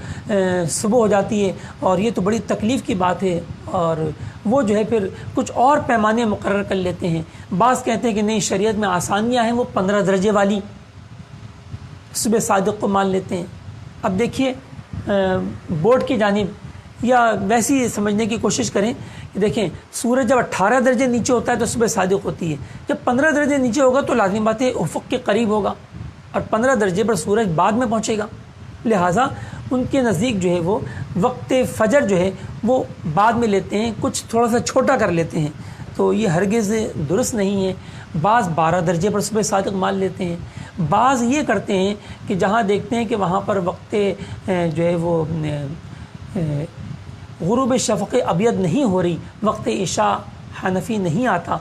صبح ہو جاتی ہے اور یہ تو بڑی تکلیف کی بات ہے. اور وہ جو ہے پھر کچھ اور پیمانے مقرر کر لیتے ہیں. بعض کہتے ہیں کہ نہیں، شریعت میں آسانیاں ہیں، وہ 15 درجے والی صبح صادق کو مان لیتے ہیں. اب دیکھیے بورڈ کی جانب یا ویسی سمجھنے کی کوشش کریں کہ دیکھیں سورج جب 18 درجے نیچے ہوتا ہے تو صبح صادق ہوتی ہے. جب 15 درجے نیچے ہوگا تو لازمی بات ہے افق کے قریب ہوگا اور 15 درجے پر سورج بعد میں پہنچے گا. لہٰذا ان کے نزدیک جو ہے وہ وقت فجر جو ہے وہ بعد میں لیتے ہیں، کچھ تھوڑا سا چھوٹا کر لیتے ہیں. تو یہ ہرگز درست نہیں ہے. بعض 12 درجے پر صبح صادق مان لیتے ہیں. بعض یہ کرتے ہیں کہ جہاں دیکھتے ہیں کہ وہاں پر وقت جو ہے وہ غروب شفق ابیض نہیں ہو رہی، وقت عشاء حنفی نہیں آتا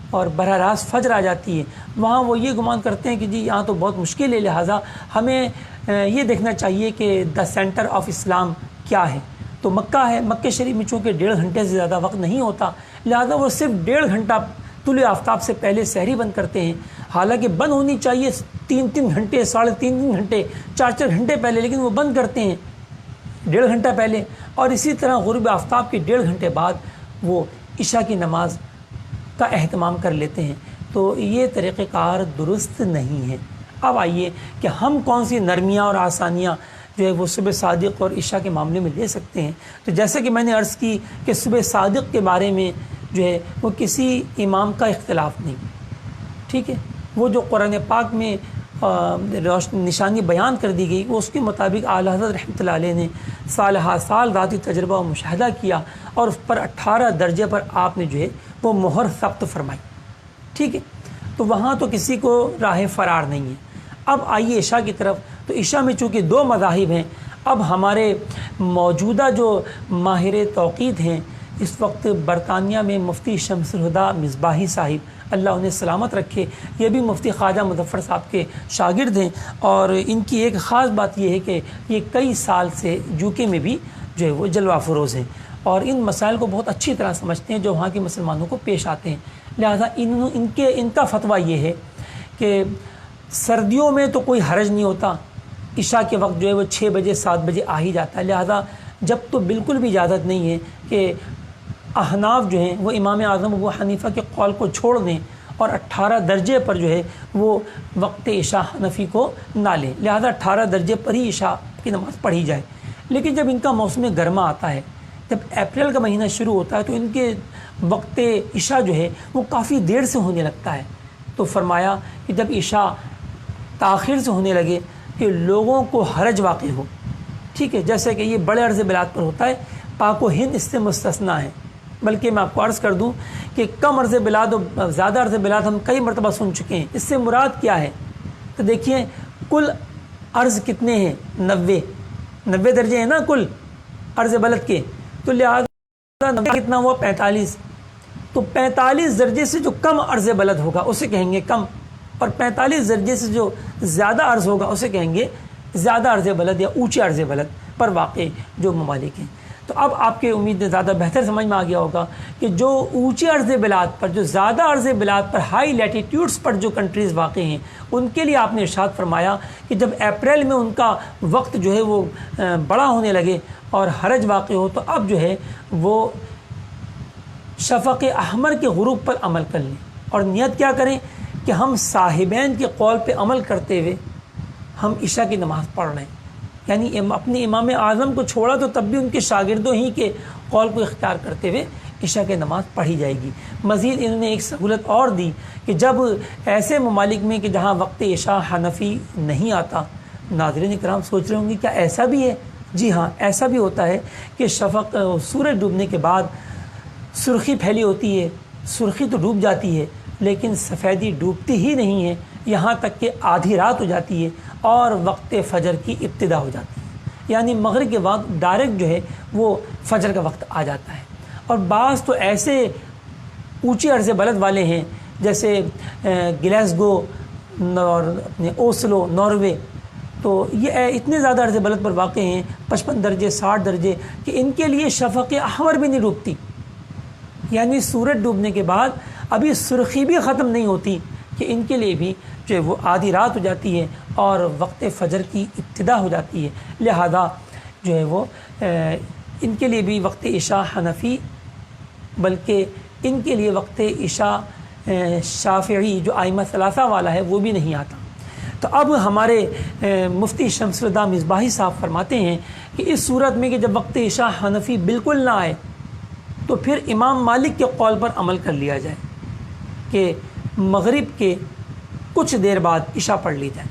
اور براہ راست فجر آ جاتی ہے، وہاں وہ یہ گمان کرتے ہیں کہ جی یہاں تو بہت مشکل ہے، لہٰذا ہمیں یہ دیکھنا چاہیے کہ دا سینٹر آف اسلام کیا ہے. تو مکہ ہے، مکہ شریف میں چونکہ 1.5 گھنٹے سے زیادہ وقت نہیں ہوتا، لہٰذا وہ صرف 1.5 گھنٹہ طلوع آفتاب سے پہلے سحری بند کرتے ہیں. حالانکہ بند ہونی چاہیے 3 گھنٹے، 3.5 گھنٹے، 4 گھنٹے پہلے، لیکن وہ بند کرتے ہیں 1.5 گھنٹہ پہلے. اور اسی طرح غروب آفتاب کے 1.5 گھنٹے بعد وہ عشاء کی نماز کا اہتمام کر لیتے ہیں. تو یہ طریقہ کار درست نہیں ہے. اب آئیے کہ ہم کون سی نرمیاں اور آسانیاں جو ہے وہ صبح صادق اور عشاء کے معاملے میں لے سکتے ہیں. تو جیسے کہ میں نے عرض کی کہ صبح صادق کے بارے میں جو ہے وہ کسی امام کا اختلاف نہیں، ٹھیک ہے. وہ جو قرآن پاک میں نشانی بیان کر دی گئی وہ اس کے مطابق اعلیٰ حضرت رحمۃ اللہ علیہ نے سال ذاتی تجربہ و مشاہدہ کیا اور اس پر 18 درجے پر آپ نے جو ہے وہ مہر ثبت فرمائی، ٹھیک ہے. تو وہاں تو کسی کو راہ فرار نہیں ہے. اب آئیے عشاء کی طرف. تو عشاء میں چونکہ 2 مذاہب ہیں. اب ہمارے موجودہ جو ماہر توقیت ہیں اس وقت برطانیہ میں مفتی شمس الہدا مصباحی صاحب اللہ انہیں سلامت رکھے، یہ بھی مفتی خواجہ مظفر صاحب کے شاگرد ہیں. اور ان کی ایک خاص بات یہ ہے کہ یہ کئی سال سے UK میں بھی جو ہے وہ جلوہ فروز ہیں اور ان مسائل کو بہت اچھی طرح سمجھتے ہیں جو وہاں کے مسلمانوں کو پیش آتے ہیں. لہٰذا ان کا فتویٰ یہ ہے کہ سردیوں میں تو کوئی حرج نہیں ہوتا، عشاء کے وقت جو ہے وہ 6 بجے 7 بجے آ ہی جاتا ہے. لہٰذا جب تو بالکل بھی اجازت نہیں ہے کہ احناف جو ہیں وہ امام اعظم ابو حنیفہ کے قول کو چھوڑ دیں اور 18 درجے پر جو ہے وہ وقت عشاء حنفی کو نہ لیں. لہذا 18 درجے پر ہی عشاء کی نماز پڑھی جائے. لیکن جب ان کا موسم گرما آتا ہے، جب اپریل کا مہینہ شروع ہوتا ہے تو ان کے وقت عشاء جو ہے وہ کافی دیر سے ہونے لگتا ہے. تو فرمایا کہ جب عشاء تاخیر سے ہونے لگے کہ لوگوں کو حرج واقع ہو، ٹھیک ہے، جیسے کہ یہ بڑے عرض بلاد پر ہوتا ہے، پاک و ہند اس سے مستثنیٰ ہے. بلکہ میں آپ کو عرض کر دوں کہ کم عرض بلاد اور زیادہ عرض بلاد ہم کئی مرتبہ سن چکے ہیں. اس سے مراد کیا ہے؟ تو دیکھیے کل عرض کتنے ہیں؟ 90 درجے ہیں نا کل عرض بلد کے. تو لہٰذا 90 کتنا ہوا؟ 45. تو 45 درجے سے جو کم عرض بلد ہوگا اسے کہیں گے کم، اور 45 درجے سے جو زیادہ عرض ہوگا اسے کہیں گے زیادہ عرض بلد یا اونچے عرض بلد پر واقع جو ممالک ہیں. تو اب آپ کے امید زیادہ بہتر سمجھ میں آ گیا ہوگا کہ جو اونچے عرض بلاد پر، جو زیادہ عرض بلاد پر، ہائی لیٹیٹیوڈز پر جو کنٹریز واقع ہیں ان کے لیے آپ نے ارشاد فرمایا کہ جب اپریل میں ان کا وقت جو ہے وہ بڑا ہونے لگے اور حرج واقع ہو تو اب جو ہے وہ شفق احمر کے غروب پر عمل کر لیں اور نیت کیا کریں کہ ہم صاحبین کے قول پہ عمل کرتے ہوئے ہم عشاء کی نماز پڑھ رہے ہیں. یعنی اپنے امام اعظم کو چھوڑا تو تب بھی ان کے شاگردوں ہی کے قول کو اختیار کرتے ہوئے عشاء کی نماز پڑھی جائے گی. مزید انہوں نے ایک سہولت اور دی کہ جب ایسے ممالک میں کہ جہاں وقت عشاء حنفی نہیں آتا ناظرین کرام سوچ رہے ہوں گے کیا ایسا بھی ہے؟ جی ہاں، ایسا بھی ہوتا ہے کہ شفق سورج ڈوبنے کے بعد سرخی پھیلی ہوتی ہے، سرخی تو ڈوب جاتی ہے لیکن سفیدی ڈوبتی ہی نہیں ہے، یہاں تک کہ آدھی رات ہو جاتی ہے اور وقت فجر کی ابتدا ہو جاتی ہے، یعنی مغرب کے وقت ڈائریکٹ جو ہے وہ فجر کا وقت آ جاتا ہے۔ اور بعض تو ایسے اونچے عرض بلد والے ہیں جیسے گلیسگو اور اپنے اوسلو ناروے، تو یہ اتنے زیادہ عرض بلد پر واقع ہیں 55 درجے 60 درجے کہ ان کے لیے شفق احمر بھی نہیں ڈوبتی، یعنی سورج ڈوبنے کے بعد ابھی سرخی بھی ختم نہیں ہوتی کہ ان کے لیے بھی جو ہے وہ آدھی رات ہو جاتی ہے اور وقت فجر کی ابتدا ہو جاتی ہے۔ لہذا جو ہے وہ ان کے لیے بھی وقت عشاء حنفی، بلکہ ان کے لیے وقت عشاء شافعی جو ائمہ ثلاثہ والا ہے وہ بھی نہیں آتا۔ تو اب ہمارے مفتی شمس الہدیٰ مصباحی صاحب فرماتے ہیں کہ اس صورت میں کہ جب وقت عشاء حنفی بالکل نہ آئے تو پھر امام مالک کے قول پر عمل کر لیا جائے کہ مغرب کے کچھ دیر بعد عشاء پڑھ لی جائے۔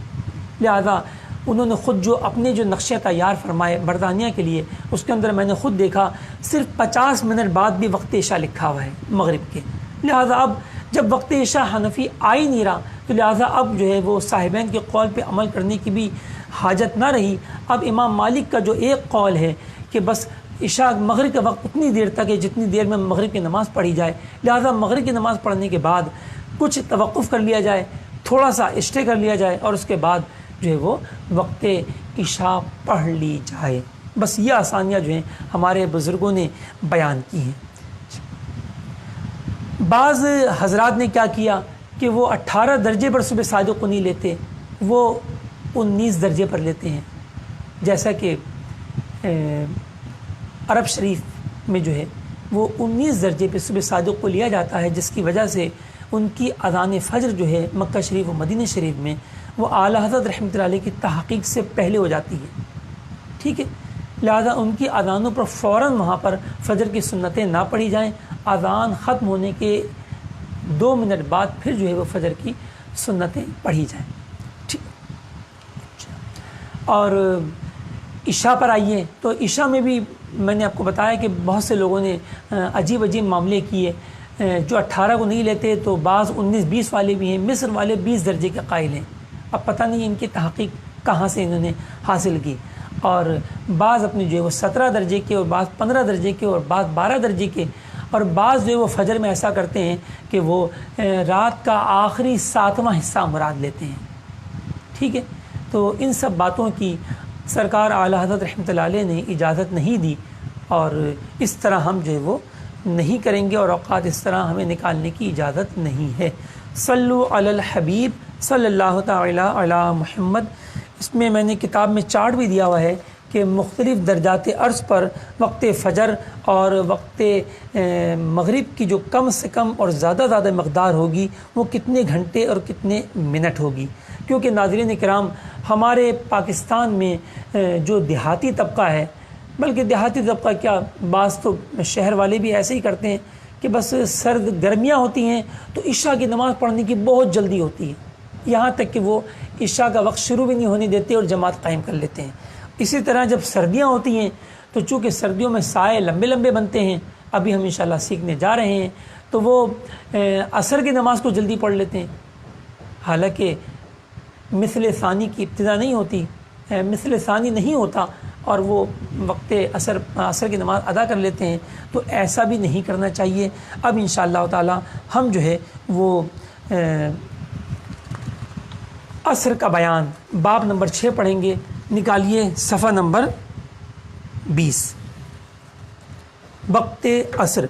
لہذا انہوں نے خود جو اپنے جو نقشہ تیار فرمائے برطانیہ کے لیے، اس کے اندر میں نے خود دیکھا صرف 50 منٹ بعد بھی وقت عشاء لکھا ہوا ہے مغرب کے۔ لہذا اب جب وقت عشاء حنفی آ ہی نہیں رہا تو لہذا اب جو ہے وہ صاحبین کے قول پہ عمل کرنے کی بھی حاجت نہ رہی۔ اب امام مالک کا جو ایک قول ہے کہ بس عشاء مغرب کا وقت اتنی دیر تک ہے جتنی دیر میں مغرب کی نماز پڑھی جائے، لہذا مغرب کی نماز پڑھنے کے بعد کچھ توقف کر لیا جائے، تھوڑا سا اسٹے کر لیا جائے اور اس کے بعد جو ہے وہ وقت عشاء پڑھ لی جائے۔ بس یہ آسانیاں جو ہیں ہمارے بزرگوں نے بیان کی ہیں۔ بعض حضرات نے کیا کیا کہ وہ 18 درجے پر صبح صادق کو نہیں لیتے، وہ 19 درجے پر لیتے ہیں، جیسا کہ عرب شریف میں جو ہے وہ 19 درجے پہ صبح صادق کو لیا جاتا ہے، جس کی وجہ سے ان کی اذان فجر جو ہے مکہ شریف و مدینہ شریف میں وہ اعلیٰ حضرت رحمۃ اللہ علیہ کی تحقیق سے پہلے ہو جاتی ہے، ٹھیک ہے۔ لہذا ان کی اذانوں پر فوراً وہاں پر فجر کی سنتیں نہ پڑھی جائیں، اذان ختم ہونے کے 2 منٹ بعد پھر جو ہے وہ فجر کی سنتیں پڑھی جائیں، ٹھیک۔ اور عشاء پر آئیے تو عشاء میں بھی میں نے آپ کو بتایا کہ بہت سے لوگوں نے عجیب عجیب معاملے کیے، جو 18 کو نہیں لیتے تو بعض 19-20 والے بھی ہیں، مصر والے 20 درجے کے قائل ہیں۔ اب پتہ نہیں ان کی تحقیق کہاں سے انہوں نے حاصل کی، اور بعض اپنے جو ہے وہ 17 درجے کے اور بعض 15 درجے کے اور بعض 12 درجے کے، اور بعض جو ہے وہ فجر میں ایسا کرتے ہیں کہ وہ رات کا آخری 7واں حصہ مراد لیتے ہیں، ٹھیک ہے۔ تو ان سب باتوں کی سرکار اعلیٰ حضرت رحمۃ اللہ علیہ نے اجازت نہیں دی، اور اس طرح ہم جو ہے وہ نہیں کریں گے، اور اوقات اس طرح ہمیں نکالنے کی اجازت نہیں ہے۔ صلو علی الحبیب صلی اللہ تعالی علی محمد۔ اس میں نے کتاب میں چارٹ بھی دیا ہوا ہے کہ مختلف درجات عرض پر وقت فجر اور وقت مغرب کی جو کم سے کم اور زیادہ مقدار ہوگی وہ کتنے گھنٹے اور کتنے منٹ ہوگی، کیونکہ ناظرین کرام ہمارے پاکستان میں جو دیہاتی طبقہ ہے، بلکہ دیہاتی طبقہ کیا، بعض تو شہر والے بھی ایسے ہی کرتے ہیں کہ بس سرد گرمیاں ہوتی ہیں تو عشاء کی نماز پڑھنے کی بہت جلدی ہوتی ہے، یہاں تک کہ وہ عشاء کا وقت شروع بھی نہیں ہونے دیتے اور جماعت قائم کر لیتے ہیں۔ اسی طرح جب سردیاں ہوتی ہیں تو چونکہ سردیوں میں سائے لمبے لمبے بنتے ہیں، ابھی ہم انشاءاللہ سیکھنے جا رہے ہیں، تو وہ عصر کی نماز کو جلدی پڑھ لیتے ہیں، حالانکہ مثل ثانی کی ابتدا نہیں ہوتی، مثل ثانی نہیں ہوتا اور وہ وقت عصر کی نماز ادا کر لیتے ہیں، تو ایسا بھی نہیں کرنا چاہیے۔ اب انشاءاللہ تعالی ہم جو ہے وہ عصر کا بیان باب نمبر 6 پڑھیں گے۔ نکالیے صفحہ نمبر 20، وقت عصر۔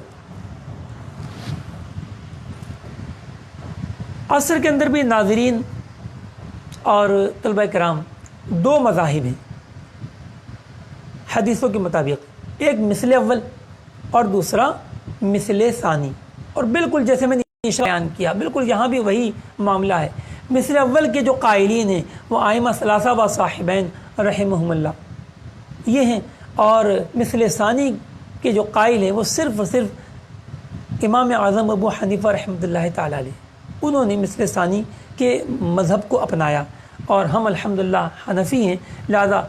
عصر کے اندر بھی ناظرین اور طلبہ کرام 2 مذاہب ہیں حدیثوں کے مطابق، ایک مثل اول اور دوسرا مثل ثانی، اور بالکل جیسے میں نے بیان کیا بالکل یہاں بھی وہی معاملہ ہے۔ مثل اول کے جو قائلین ہیں وہ ائمہ ثلاثہ و صاحبین رحمہم اللہ یہ ہیں، اور مثل ثانی کے جو قائل ہیں وہ صرف اور صرف امام اعظم ابو حنیفہ رحمۃ اللہ تعالی علیہ، انہوں نے مثل ثانی کے مذہب کو اپنایا اور ہم الحمدللہ حنفی ہیں، لہذا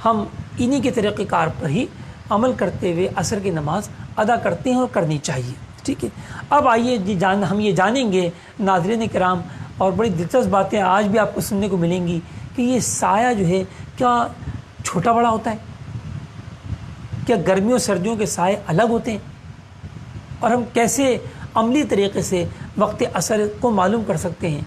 ہم انہی کے طریقہ کار پر ہی عمل کرتے ہوئے عصر کی نماز ادا کرتے ہیں اور کرنی چاہیے، ٹھیک ہے۔ اب آئیے ہم یہ جانیں گے ناظرین کرام، اور بڑی دلچسپ باتیں آج بھی آپ کو سننے کو ملیں گی کہ یہ سایہ جو ہے کیا چھوٹا بڑا ہوتا ہے، کیا گرمیوں سردیوں کے سائے الگ ہوتے ہیں، اور ہم کیسے عملی طریقے سے وقت عصر کو معلوم کر سکتے ہیں،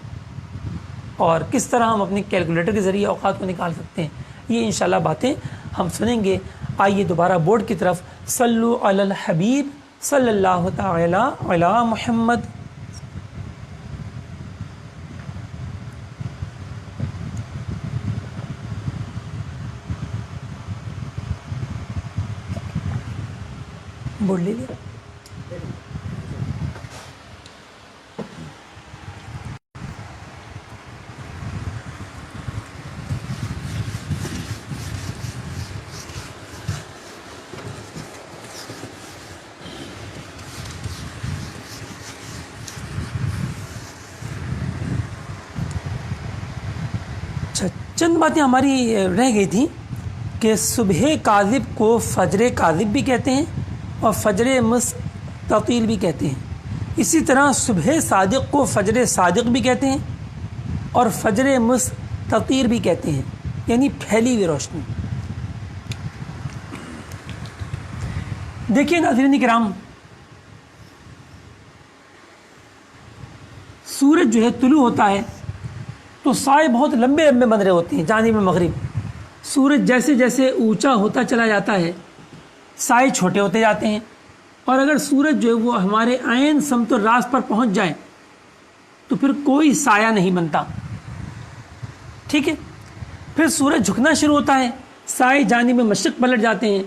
اور کس طرح ہم اپنے کیلکولیٹر کے ذریعے اوقات کو نکال سکتے ہیں، یہ انشاءاللہ باتیں ہم سنیں گے۔ آئیے دوبارہ بورڈ کی طرف، صلو علی الحبیب صلی اللہ تعالی علی محمد۔ بورڈ لے لیا۔ چند باتیں ہماری رہ گئی تھیں کہ صبح کاذب کو فجر کاذب بھی کہتے ہیں اور فجر مستطیل بھی کہتے ہیں، اسی طرح صبح صادق کو فجر صادق بھی کہتے ہیں اور فجر مستطیر بھی کہتے ہیں، یعنی پھیلی ہوئی روشنی۔ دیکھیے ناظرین کرام، سورج جو ہے طلوع ہوتا ہے تو سائے بہت لمبے لمبے بن رہے ہوتے ہیں جانب مغرب۔ سورج جیسے جیسے اونچا ہوتا چلا جاتا ہے سائے چھوٹے ہوتے جاتے ہیں، اور اگر سورج جو ہے وہ ہمارے عین سمت الراست پر پہنچ جائے تو پھر کوئی سایہ نہیں بنتا، ٹھیک ہے۔ پھر سورج جھکنا شروع ہوتا ہے، سائے جانب مشرق پلٹ جاتے ہیں،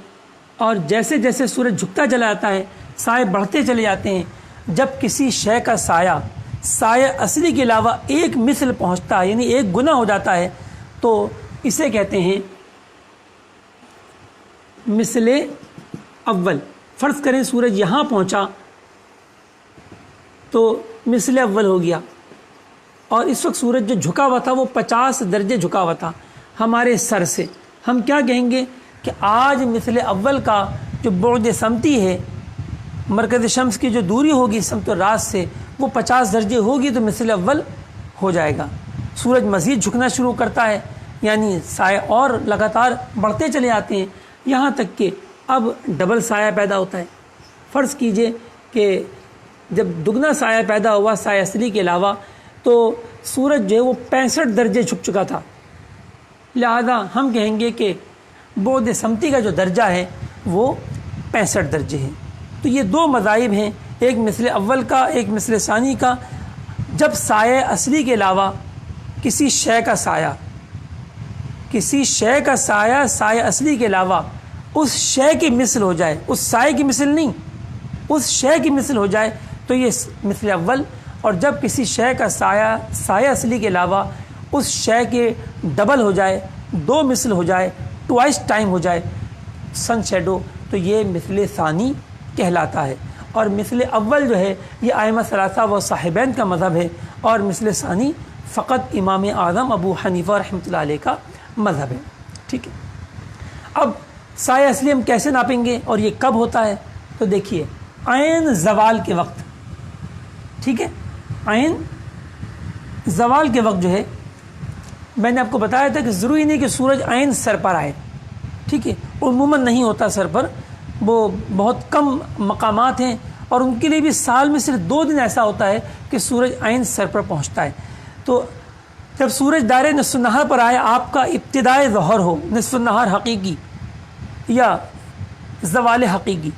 اور جیسے جیسے سورج جھکتا چلا جاتا ہے سائے بڑھتے چلے جاتے ہیں۔ جب کسی شے کا سایہ اصلی کے علاوہ ایک مثل پہنچتا ہے، یعنی ایک گنا ہو جاتا ہے، تو اسے کہتے ہیں مثل اول۔ فرض کریں سورج یہاں پہنچا تو مثل اول ہو گیا، اور اس وقت سورج جو جھکا ہوا تھا وہ 50 درجے جھکا ہوا تھا ہمارے سر سے۔ ہم کیا کہیں گے کہ آج مثل اول کا جو بعد سمتی ہے، مرکز شمس کی جو دوری ہوگی سمت راست سے وہ 50 درجے ہوگی تو مثل اول ہو جائے گا۔ سورج مزید جھکنا شروع کرتا ہے، یعنی سائے اور لگاتار بڑھتے چلے آتے ہیں، یہاں تک کہ اب ڈبل سایہ پیدا ہوتا ہے۔ فرض کیجئے کہ جب دگنا سایہ پیدا ہوا سایہ اصلی کے علاوہ، تو سورج جو ہے وہ 65 درجے جھک چکا تھا، لہذا ہم کہیں گے کہ بعد سمتی کا جو درجہ ہے وہ 65 درجے ہے۔ تو یہ دو مذاہب ہیں، ایک مثل اول کا ایک مثل ثانی کا۔ جب سایہ اصلی کے علاوہ کسی شے کا سایہ سایہ اصلی کے علاوہ اس شے کی مثل ہو جائے، اس سائے کی مثل نہیں، اس شے کی مثل ہو جائے تو یہ مثل اول۔ اور جب کسی شے کا سایہ اصلی کے علاوہ اس شے کے ڈبل ہو جائے، دو مثل ہو جائے، ٹوائس ٹائم ہو جائے سن شیڈو، تو یہ مثل ثانی کہلاتا ہے۔ اور مثل اول جو ہے یہ ائمہ ثلاثہ و صاحبین کا مذہب ہے، اور مثل ثانی فقط امام اعظم ابو حنیفہ رحمۃ اللہ علیہ کا مذہب ہے، ٹھیک ہے۔ اب سایہ اصلی ہم کیسے ناپیں گے اور یہ کب ہوتا ہے؟ تو دیکھیے عین زوال کے وقت، ٹھیک ہے، عین زوال کے وقت جو ہے، میں نے آپ کو بتایا تھا کہ ضروری نہیں کہ سورج عین سر پر آئے، ٹھیک ہے، عموماً نہیں ہوتا سر پر، وہ بہت کم مقامات ہیں، اور ان کے لیے بھی سال میں صرف 2 دن ایسا ہوتا ہے کہ سورج عین سر پر پہنچتا ہے۔ تو جب سورج دائرے نصف النہار پر آئے، آپ کا ابتدائے ظہر ہو، نصف النہار حقیقی یا زوال حقیقی،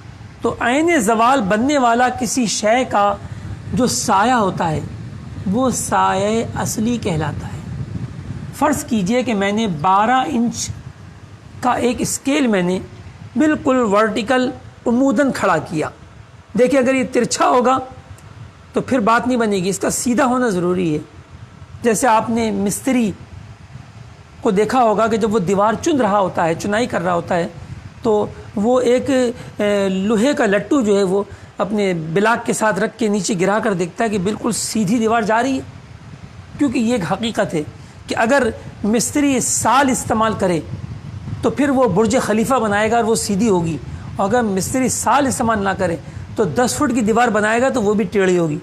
تو عین زوال بننے والا کسی شے کا جو سایہ ہوتا ہے وہ سایہ اصلی کہلاتا ہے۔ فرض کیجئے کہ میں نے 12 انچ کا ایک اسکیل میں نے بالکل ورٹیکل عموداً کھڑا کیا، دیکھیں اگر یہ ترچھا ہوگا تو پھر بات نہیں بنے گی، اس کا سیدھا ہونا ضروری ہے۔ جیسے آپ نے مستری کو دیکھا ہوگا کہ جب وہ دیوار چن رہا ہوتا ہے، چنائی کر رہا ہوتا ہے، تو وہ ایک لوہے کا لٹو جو ہے وہ اپنے بلاک کے ساتھ رکھ کے نیچے گرا کر دیکھتا ہے کہ بالکل سیدھی دیوار جا رہی ہے، کیونکہ یہ ایک حقیقت ہے کہ اگر مستری سال استعمال کرے تو پھر وہ برج خلیفہ بنائے گا اور وہ سیدھی ہوگی، اور اگر مستری سال استعمال نہ کرے تو 10 فٹ کی دیوار بنائے گا تو وہ بھی ٹیڑھی ہوگی۔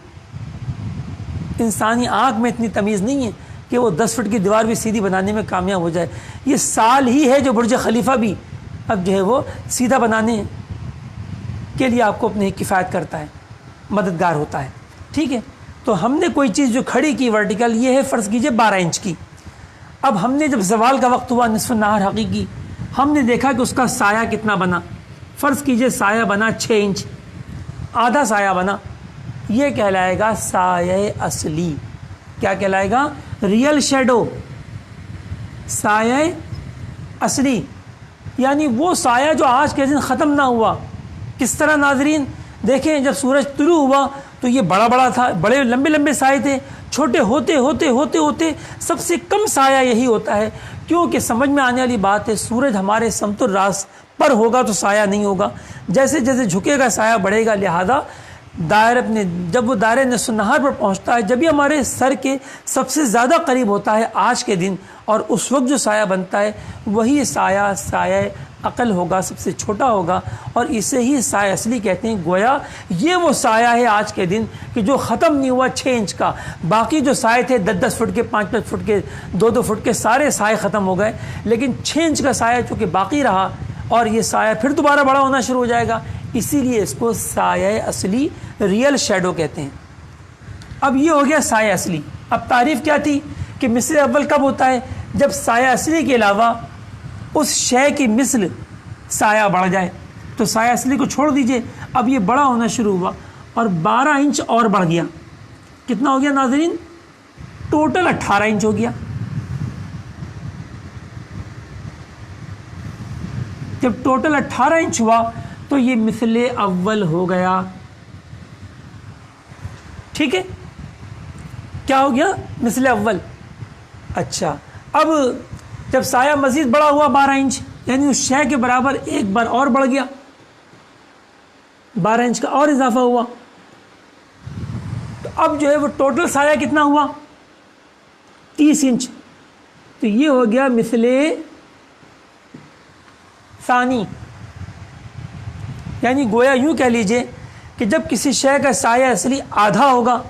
انسانی آنکھ میں اتنی تمیز نہیں ہے کہ وہ 10 فٹ کی دیوار بھی سیدھی بنانے میں کامیاب ہو جائے۔ یہ سال ہی ہے جو برج خلیفہ بھی اب جو ہے وہ سیدھا بنانے کے لیے آپ کو اپنے کفایت کرتا ہے، مددگار ہوتا ہے، ٹھیک ہے۔ تو ہم نے کوئی چیز جو کھڑی کی ورٹیکل، یہ ہے فرض کیجئے 12 انچ کی۔ اب ہم نے جب زوال کا وقت ہوا، نصف النہار حقیقی، ہم نے دیکھا کہ اس کا سایہ کتنا بنا، فرض کیجئے سایہ بنا 6 انچ، آدھا سایہ بنا، یہ کہلائے گا سایہ اصلی۔ کیا کہلائے گا؟ ریئل شیڈو، سایہ اصلی، یعنی وہ سایہ جو آج کے دن ختم نہ ہوا۔ کس طرح ناظرین؟ دیکھیں جب سورج طلوع ہوا تو یہ بڑا بڑا تھا، بڑے لمبے لمبے سائے تھے، چھوٹے ہوتے ہوتے ہوتے ہوتے سب سے کم سایہ یہی ہوتا ہے، کیونکہ سمجھ میں آنے والی بات ہے، سورج ہمارے سمت الراس پر ہوگا تو سایہ نہیں ہوگا، جیسے جیسے جھکے گا سایہ بڑھے گا، لہذا دائرے اپنے جب وہ دائرے نصف النہار پر پہنچتا ہے، جب یہ ہمارے سر کے سب سے زیادہ قریب ہوتا ہے آج کے دن، اور اس وقت جو سایہ بنتا ہے وہی سایہ سایہ عقل ہوگا، سب سے چھوٹا ہوگا، اور اسے ہی سایہ اصلی کہتے ہیں۔ گویا یہ وہ سایہ ہے آج کے دن کہ جو ختم نہیں ہوا 6 انچ کا، باقی جو سایہ تھے 10 فٹ کے، 5 فٹ کے، 2 فٹ کے، سارے سایہ ختم ہو گئے، لیکن 6 انچ کا سایہ چونکہ باقی رہا، اور یہ سایہ پھر دوبارہ بڑا ہونا شروع ہو جائے گا، اسی لیے اس کو سایہ اصلی، ریئل شیڈو کہتے ہیں۔ اب یہ ہو گیا سایہ اصلی۔ اب تعریف کیا تھی کہ مثل اول کب ہوتا ہے؟ جب سایہ اصلی کے علاوہ اس شے کی مثل سایہ بڑھ جائے، تو سایہ اصلی کو چھوڑ دیجئے، اب یہ بڑا ہونا شروع ہوا اور 12 انچ اور بڑھ گیا۔ کتنا ہو گیا ناظرین؟ ٹوٹل 18 انچ ہو گیا۔ جب ٹوٹل 18 انچ ہوا تو یہ مثل اول ہو گیا، ٹھیک ہے؟ کیا ہو گیا؟ مثل اول۔ اچھا، اب جب سایہ مزید بڑا ہوا 12 انچ، یعنی اس شے کے برابر ایک بار اور بڑھ گیا، 12 انچ کا اور اضافہ ہوا، تو اب جو ہے وہ ٹوٹل سایہ کتنا ہوا؟ 30 انچ۔ تو یہ ہو گیا مثل ثانی، یعنی گویا یوں کہہ لیجئے کہ جب کسی شے کا سایہ اصلی آدھا ہوگا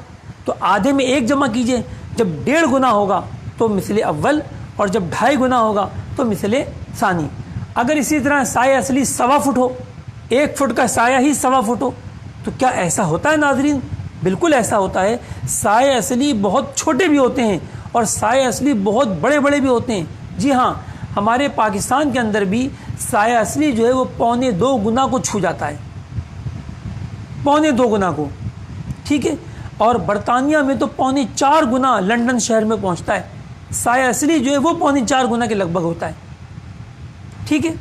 تو آدھے میں 1 جمع کیجئے، جب 1.5 گنا ہوگا تو مثل اول، اور جب 2.5 گنا ہوگا تو مثل ثانی۔ اگر اسی طرح سایہ اصلی 1.25 فٹ ہو، 1 فٹ کا سایہ ہی 1.25 فٹ ہو، تو کیا ایسا ہوتا ہے ناظرین؟ بالکل ایسا ہوتا ہے۔ سایہ اصلی بہت چھوٹے بھی ہوتے ہیں اور سایہ اصلی بہت بڑے بڑے بھی ہوتے ہیں۔ جی ہاں، ہمارے پاکستان کے اندر بھی سایہ اصلی جو ہے وہ 1.25 گنا کو چھو جاتا ہے، 1.25 گنا کو، ٹھیک ہے؟ اور برطانیہ میں تو 4.25 گنا لندن شہر میں پہنچتا ہے، سایہ اصلی جو ہے وہ 4.25 گنا کے لگ بھگ ہوتا ہے، ٹھیک ہے؟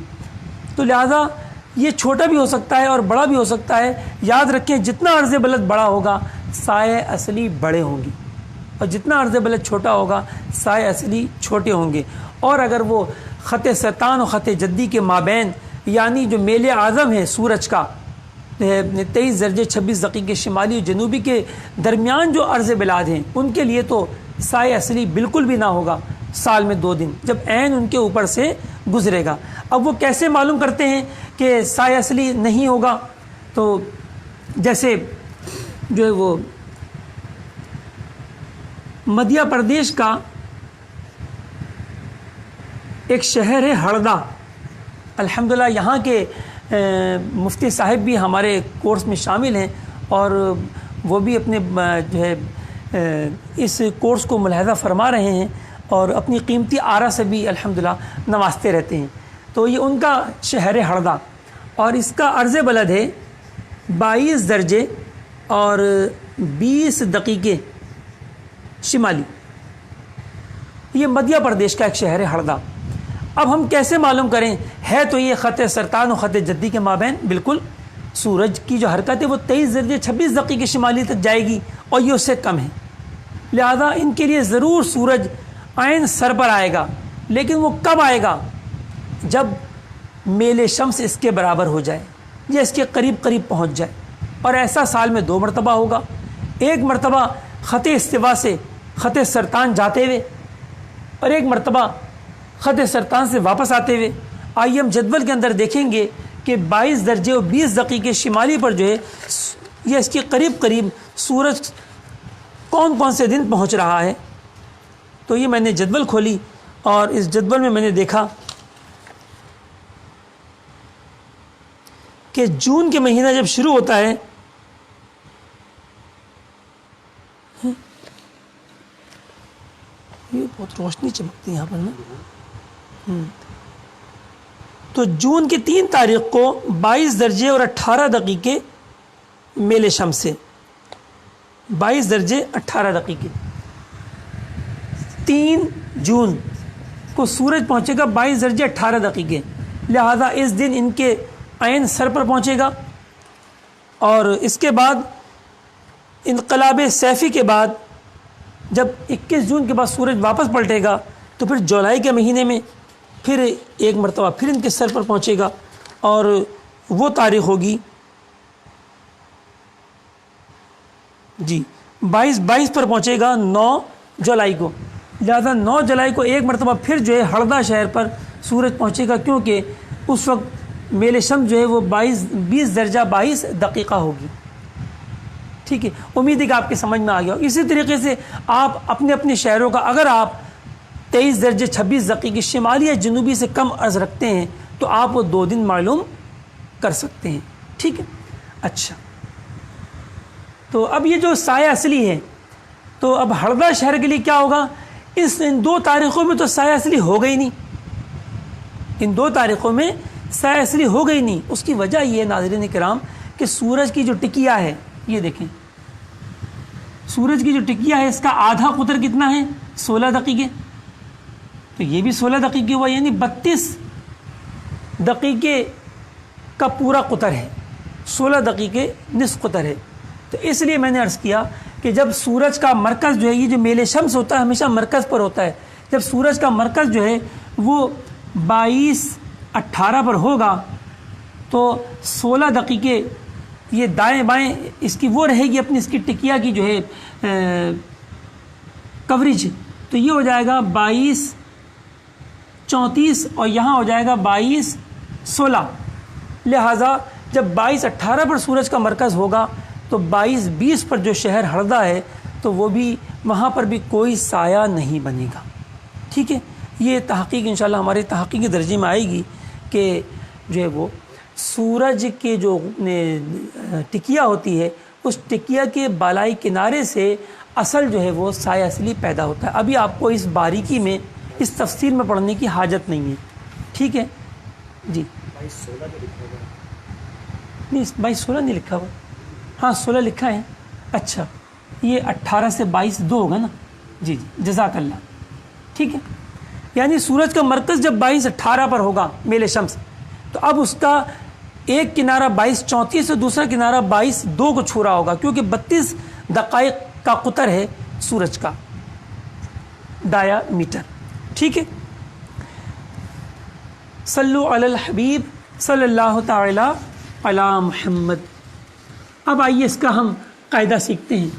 تو لہذا یہ چھوٹا بھی ہو سکتا ہے اور بڑا بھی ہو سکتا ہے۔ یاد رکھیں جتنا عرض بلد بڑا ہوگا سایہ اصلی بڑے ہوں گے، اور جتنا عرض بلد چھوٹا ہوگا سایہ اصلی چھوٹے ہوں گے۔ اور اگر وہ خط سرطان و خط جدی کے مابین، یعنی جو میل اعظم ہے سورج کا 23 درجے 26 دقیقے شمالی و جنوبی کے درمیان جو عرض بلاد ہیں، ان کے لیے تو سایہ اصلی بالکل بھی نہ ہوگا سال میں 2 دن، جب عین ان کے اوپر سے گزرے گا۔ اب وہ کیسے معلوم کرتے ہیں کہ سایہ اصلی نہیں ہوگا؟ تو جیسے جو ہے وہ مدھیہ پردیش کا ایک شہر ہے ہڑدہ، الحمدللہ یہاں کے مفتی صاحب بھی ہمارے کورس میں شامل ہیں، اور وہ بھی اپنے جو ہے اس کورس کو ملاحظہ فرما رہے ہیں، اور اپنی قیمتی آرا سے بھی الحمدللہ نوازتے رہتے ہیں۔ تو یہ ان کا شہر ہڑدہ، اور اس کا عرض بلد ہے 22 درجے اور 20 دقیقے شمالی۔ یہ مدھیہ پردیش کا ایک شہر ہے ہڑدہ۔ اب ہم کیسے معلوم کریں؟ ہے تو یہ خط سرطان و خط جدی کے مابین، بالکل سورج کی جو حرکت ہے وہ 23 درجے 26 دقیقے شمالی تک جائے گی، اور یہ اس سے کم ہے، لہذا ان کے لیے ضرور سورج عین سر پر آئے گا۔ لیکن وہ کب آئے گا؟ جب میل شمس اس کے برابر ہو جائے یا اس کے قریب قریب پہنچ جائے، اور ایسا سال میں 2 مرتبہ ہوگا۔ ایک مرتبہ خط استوا سے خط سرطان جاتے ہوئے، اور ایک مرتبہ خط سرطان سے واپس آتے ہوئے آئیے ہم جدول کے اندر دیکھیں گے کہ 22 درجے اور 20 دقیقے شمالی پر جو ہے یہ اس کے قریب قریب سورج کون کون سے دن پہنچ رہا ہے. تو یہ میں نے جدول کھولی اور اس جدول میں نے دیکھا کہ جون کے مہینہ جب شروع ہوتا ہے یہ بہت روشنی چمکتی ہے یہاں پر نا. تو جون کی 3 تاریخ کو 22 درجے اور 18 دقیقے میل شمس سے 22 درجے 18 دقیقے 3 جون کو سورج پہنچے گا 22 درجے 18 دقیقے. لہذا اس دن ان کے عین سر پر پہنچے گا. اور اس کے بعد انقلاب سیفی کے بعد جب 21 جون کے بعد سورج واپس پلٹے گا تو پھر جولائی کے مہینے میں پھر ایک مرتبہ پھر ان کے سر پر پہنچے گا اور وہ تاریخ ہوگی 22 پر پہنچے گا 9 جولائی کو. لہذا 9 جولائی کو ایک مرتبہ پھر جو ہے ہڑدہ شہر پر سورج پہنچے گا کیونکہ اس وقت میل شمس جو ہے وہ 20 درجہ 22 دقیقہ ہوگی. ٹھیک ہے, امید ہے کہ آپ کے سمجھ میں آ گیا. اسی طریقے سے آپ اپنے اپنے شہروں کا اگر آپ 23 درجے 26 دقیقے شمالی یا جنوبی سے کم عرض رکھتے ہیں تو آپ وہ 2 دن معلوم کر سکتے ہیں. ٹھیک ہے, اچھا. تو اب یہ جو سایہ اصلی ہے تو اب ہڑدہ شہر کے لیے کیا ہوگا؟ ان 2 تاریخوں میں تو سایہ اصلی ہو گئی نہیں. ان 2 تاریخوں میں سایہ اصلی ہو گئی نہیں. اس کی وجہ یہ ناظرین کرام کہ سورج کی جو ٹکیا ہے, یہ دیکھیں سورج کی جو ٹکیا ہے اس کا آدھا قطر کتنا ہے؟ 16 دقیقے. تو یہ بھی 16 دقیقے ہوا, یعنی 32 دقیقے کا پورا قطر ہے, 16 دقیقے نصف قطر ہے. تو اس لیے میں نے عرض کیا کہ جب سورج کا مرکز جو ہے, یہ جو میل شمس ہوتا ہے ہمیشہ مرکز پر ہوتا ہے, جب سورج کا مرکز جو ہے وہ 22-18 پر ہوگا تو 16 دقیقے یہ دائیں بائیں اس کی وہ رہے گی اپنی اس کی ٹکیا کی جو ہے کوریج. تو یہ ہو جائے گا 22-34 اور یہاں ہو جائے گا 22-16. لہٰذا جب 22-18 پر سورج کا مرکز ہوگا تو 22-20 پر جو شہر ہڑدہ ہے تو وہ بھی وہاں پر بھی کوئی سایہ نہیں بنے گا. ٹھیک ہے, یہ تحقیق انشاءاللہ ہمارے تحقیقی درجے میں آئے گی کہ جو ہے وہ سورج کے جو ٹکیا ہوتی ہے اس ٹکیا کے بالائی کنارے سے اصل جو ہے وہ سایہ اصلی پیدا ہوتا ہے. ابھی آپ کو اس باریکی میں اس تفصیل میں پڑھنے کی حاجت نہیں ہے. ٹھیک ہے جی. 22-16 نہیں لکھا ہوا, ہاں 16 لکھا ہے. اچھا, یہ 18 سے 22 2 ہوگا نا. جی جی, جزاک اللہ. ٹھیک ہے, یعنی سورج کا مرکز جب 22-18 پر ہوگا میل شمس تو اب اس کا ایک کنارہ 22-34 سے دوسرا کنارہ 22-2 کو چھو رہا ہوگا کیونکہ 32 دقائق کا قطر ہے سورج کا ڈایا میٹر. ٹھیک ہے, صلو علی الحبیب صلی اللہ تعالی علی محمد. اب آئیے اس کا ہم قاعدہ سیکھتے ہیں.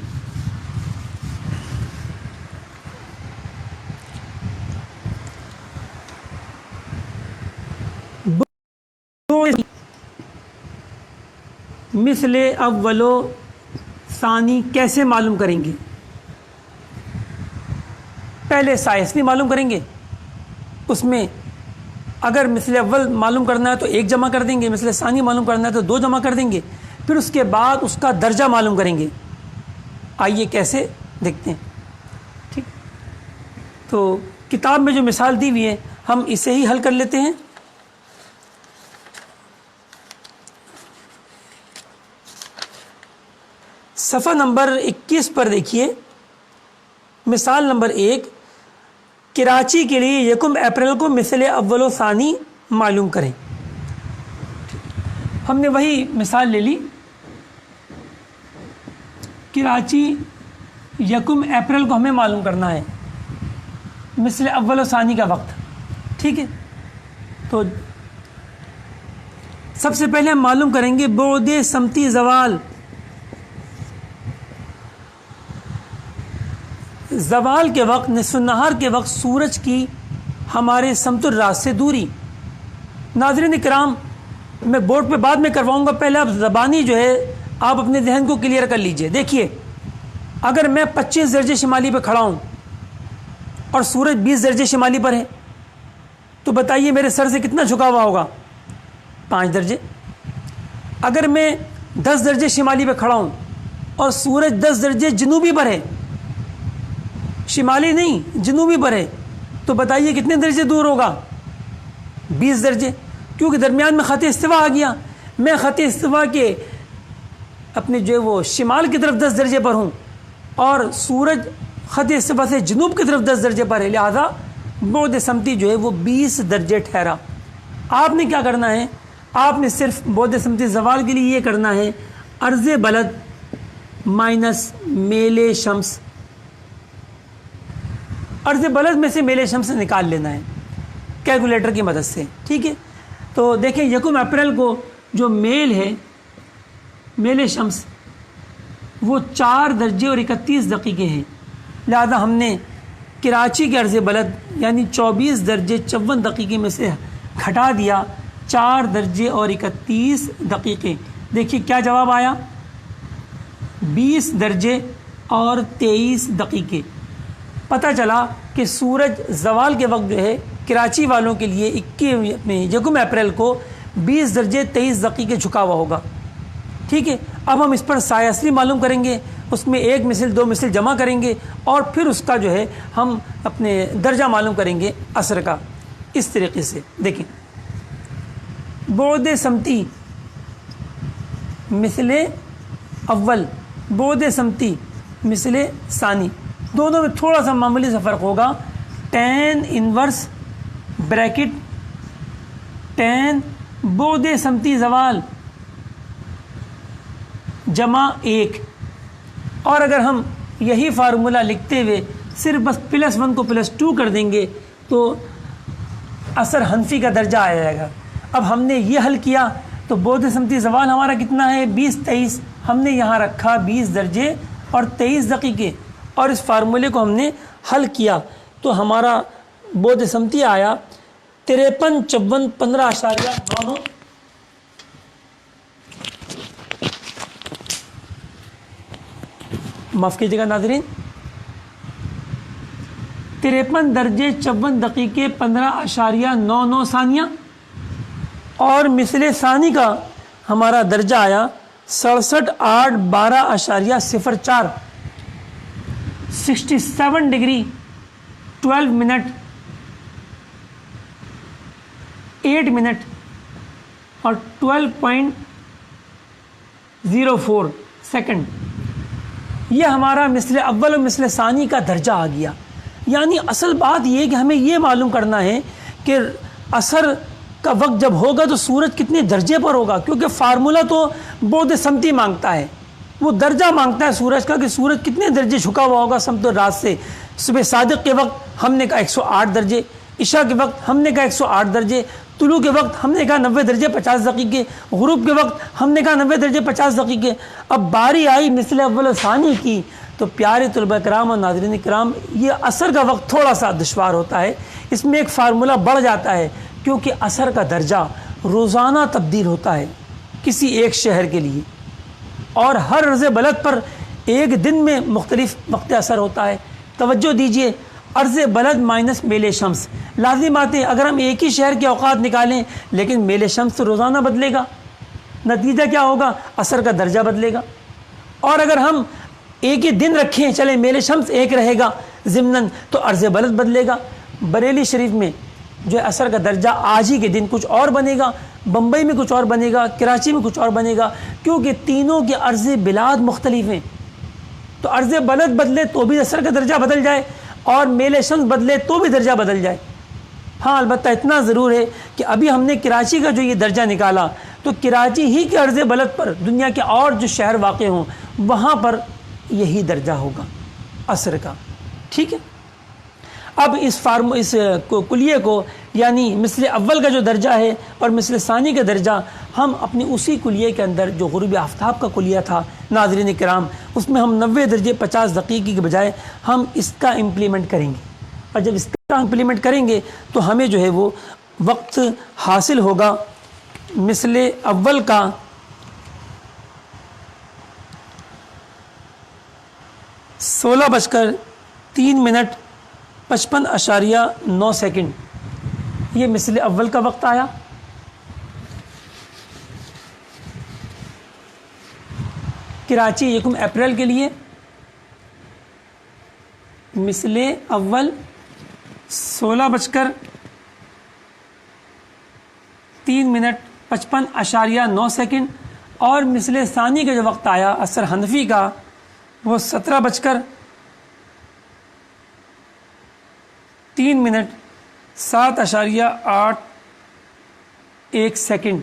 مثل اول و ثانی کیسے معلوم کریں گے؟ پہلے سایہ اصلی معلوم کریں گے, اس میں اگر مثل اول معلوم کرنا ہے تو 1 جمع کر دیں گے, مثل ثانی معلوم کرنا ہے تو 2 جمع کر دیں گے, پھر اس کے بعد اس کا درجہ معلوم کریں گے. آئیے کیسے دیکھتے ہیں. ٹھیک, تو کتاب میں جو مثال دی ہوئی ہے ہم اسے ہی حل کر لیتے ہیں. صفحہ نمبر 21 پر دیکھیے, مثال نمبر 1, کراچی کے لیے 1 اپریل کو مثل اول و ثانی معلوم کریں. ہم نے وہی مثال لے لی, کراچی 1 اپریل کو ہمیں معلوم کرنا ہے مثل اول و ثانی کا وقت. ٹھیک ہے, تو سب سے پہلے ہم معلوم کریں گے بعد سمتی زوال. زوال کے وقت، نصف النہار کے وقت سورج کی ہمارے سمت الراس سے دوری۔ ناظرین کرام، میں بورڈ پہ بعد میں کرواؤں گا، پہلے آپ زبانی جو ہے آپ اپنے ذہن کو کلیئر کر لیجئے۔ دیکھیے، اگر میں 25 درجے شمالی پہ کھڑا ہوں اور سورج 20 درجے شمالی پر ہے تو بتائیے میرے سر سے کتنا جھکا ہوا ہوگا؟ 5 درجے۔ اگر میں 10 درجے شمالی پہ کھڑا ہوں اور سورج 10 درجے جنوبی پر ہے، شمالی نہیں جنوبی پر ہے، تو بتائیے کتنے درجے دور ہوگا؟ 20 درجے، کیونکہ درمیان میں خط استوا آ گیا۔ میں خط استوا کے اپنے جو ہے وہ شمال کی طرف 10 درجے پر ہوں اور سورج خط استوا سے جنوب کی طرف 10 درجے پر ہے، لہذا بعد سمتی جو ہے وہ 20 درجے ٹھہرا۔ آپ نے کیا کرنا ہے؟ آپ نے صرف بعد سمتی زوال کے لیے یہ کرنا ہے، عرض بلد مائنس میل شمس، عرض بلد میں سے میل شمس نکال لینا ہے کیلکولیٹر کی مدد سے، ٹھیک ہے؟ تو دیکھیں 1 اپریل کو جو میل ہے، میل شمس، وہ 4 درجے اور 31 دقیقے ہیں، لہذا ہم نے کراچی کے عرض بلد یعنی 24 درجے 54 دقیقے میں سے گھٹا دیا 4 درجے اور 31 دقیقے۔ دیکھیے کیا جواب آیا؟ 20 درجے اور 23 دقیقے۔ پتہ چلا کہ سورج زوال کے وقت جو ہے کراچی والوں کے لیے 1 اپریل کو 20 درجے 23 دقیقے جھکا ہوا ہوگا، ٹھیک ہے؟ اب ہم اس پر سایہ اصلی معلوم کریں گے، اس میں 1 مثل 2 مثل جمع کریں گے اور پھر اس کا جو ہے ہم اپنے درجہ معلوم کریں گے عصر کا، اس طریقے سے۔ دیکھیں، بعد سمتی مثل اول، بعد سمتی مثل ثانی، دونوں میں تھوڑا سا معمولی سا فرق ہوگا۔ tan انورس بریکٹ tan بعد سمتی زوال جمع 1، اور اگر ہم یہی فارمولہ لکھتے ہوئے صرف بس +1 کو +2 کر دیں گے تو اثر حنفی کا درجہ آ جائے گا۔ اب ہم نے یہ حل کیا تو بعد سمتی زوال ہمارا کتنا ہے؟ 20 23، ہم نے یہاں رکھا 20 درجے اور 23 دقیقے، اور اس فارمولے کو ہم نے حل کیا تو ہمارا بعد سمتی آیا 53 54 15.99۔ معاف کیجیے گا ناظرین، 53 درجے 54 دقیقے 15.99 ثانیہ، اور مثل ثانی کا ہمارا درجہ آیا 67 8 12.04، 67 ڈگری 12 منٹ 8 منٹ اور 12.04 سیکنڈ۔ یہ ہمارا مثل اول و مثل ثانی کا درجہ آ گیا۔ یعنی اصل بات یہ کہ ہمیں یہ معلوم کرنا ہے کہ عصر کا وقت جب ہوگا تو سورج کتنے درجے پر ہوگا، کیونکہ فارمولہ تو بعد سمتی مانگتا ہے، وہ درجہ مانگتا ہے سورج کا کہ سورج کتنے درجے جھکا ہوا ہوگا سمت رات سے۔ صبح صادق کے وقت ہم نے کہا 108 درجے، عشاء کے وقت ہم نے کہا 108 درجے، طلوع کے وقت ہم نے کہا 90 درجے 50 دقیقے، غروب کے وقت ہم نے کہا 90 درجے 50 دقیقے۔ اب باری آئی مثل اول و ثانی کی تو پیارے طلباء کرام اور ناظرین کرام، یہ عصر کا وقت تھوڑا سا دشوار ہوتا ہے، اس میں ایک فارمولہ بڑھ جاتا ہے، کیونکہ عصر کا درجہ روزانہ تبدیل ہوتا ہے کسی ایک شہر کے لیے، اور ہر عرض بلد پر ایک دن میں مختلف وقت عصر ہوتا ہے۔ توجہ دیجئے، عرض بلد مائنس میل شمس، لازم بات ہے اگر ہم ایک ہی شہر کے اوقات نکالیں لیکن میل شمس روزانہ بدلے گا، نتیجہ کیا ہوگا؟ عصر کا درجہ بدلے گا۔ اور اگر ہم ایک ہی دن رکھیں، چلیں میل شمس ایک رہے گا ضمناً، تو عرض بلد بدلے گا۔ بریلی شریف میں جو ہے عصر کا درجہ آج ہی کے دن کچھ اور بنے گا، بمبئی میں کچھ اور بنے گا، کراچی میں کچھ اور بنے گا، کیونکہ تینوں کے عرض بلاد مختلف ہیں۔ تو عرض بلد بدلے تو بھی عصر کا درجہ بدل جائے اور میل شمس بدلے تو بھی درجہ بدل جائے۔ ہاں البتہ اتنا ضرور ہے کہ ابھی ہم نے کراچی کا جو یہ درجہ نکالا تو کراچی ہی کے عرض بلد پر دنیا کے اور جو شہر واقع ہوں وہاں پر یہی درجہ ہوگا عصر کا، ٹھیک ہے؟ اب اس کلیے کو یعنی مثل اول کا جو درجہ ہے اور مثل ثانی کا درجہ ہم اپنی اسی کلیے کے اندر جو غروب آفتاب کا کلیہ تھا ناظرین کرام اس میں ہم 90 درجے 50 دقیقے کے بجائے ہم اس کا امپلیمنٹ کریں گے، اور جب اس کا امپلیمنٹ کریں گے تو ہمیں جو ہے وہ وقت حاصل ہوگا مثل اول کا 16:03:55.9 یہ مثل اول کا وقت آیا۔ کراچی 1 اپریل کے لیے مثل اول 16:03:55.9 اور مثل ثانی کا جو وقت آیا اثر حنفی کا وہ 17:03:07.81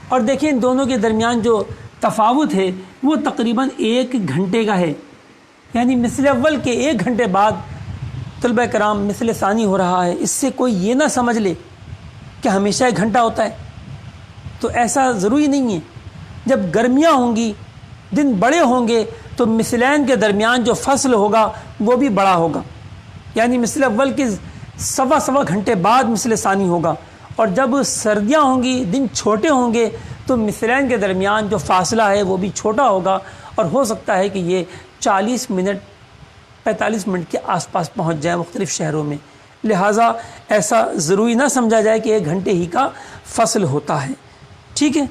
اور دیکھیں ان دونوں کے درمیان جو تفاوت ہے وہ تقریباً 1 گھنٹے کا ہے، یعنی مثل اول کے 1 گھنٹے بعد طلبہ کرام مثل ثانی ہو رہا ہے۔ اس سے کوئی یہ نہ سمجھ لے کہ ہمیشہ 1 گھنٹہ ہوتا ہے، تو ایسا ضروری نہیں ہے۔ جب گرمیاں ہوں گی، دن بڑے ہوں گے، تو مثلین کے درمیان جو فصل ہوگا وہ بھی بڑا ہوگا، یعنی مثل اول کے سوا گھنٹے بعد مثل ثانی ہوگا، اور جب سردیاں ہوں گی، دن چھوٹے ہوں گے، تو مثلین کے درمیان جو فاصلہ ہے وہ بھی چھوٹا ہوگا، اور ہو سکتا ہے کہ یہ 40 منٹ 45 منٹ کے آس پاس پہنچ جائے مختلف شہروں میں۔ لہٰذا ایسا ضروری نہ سمجھا جائے کہ 1 گھنٹے ہی کا فصل ہوتا ہے، ٹھیک ہے۔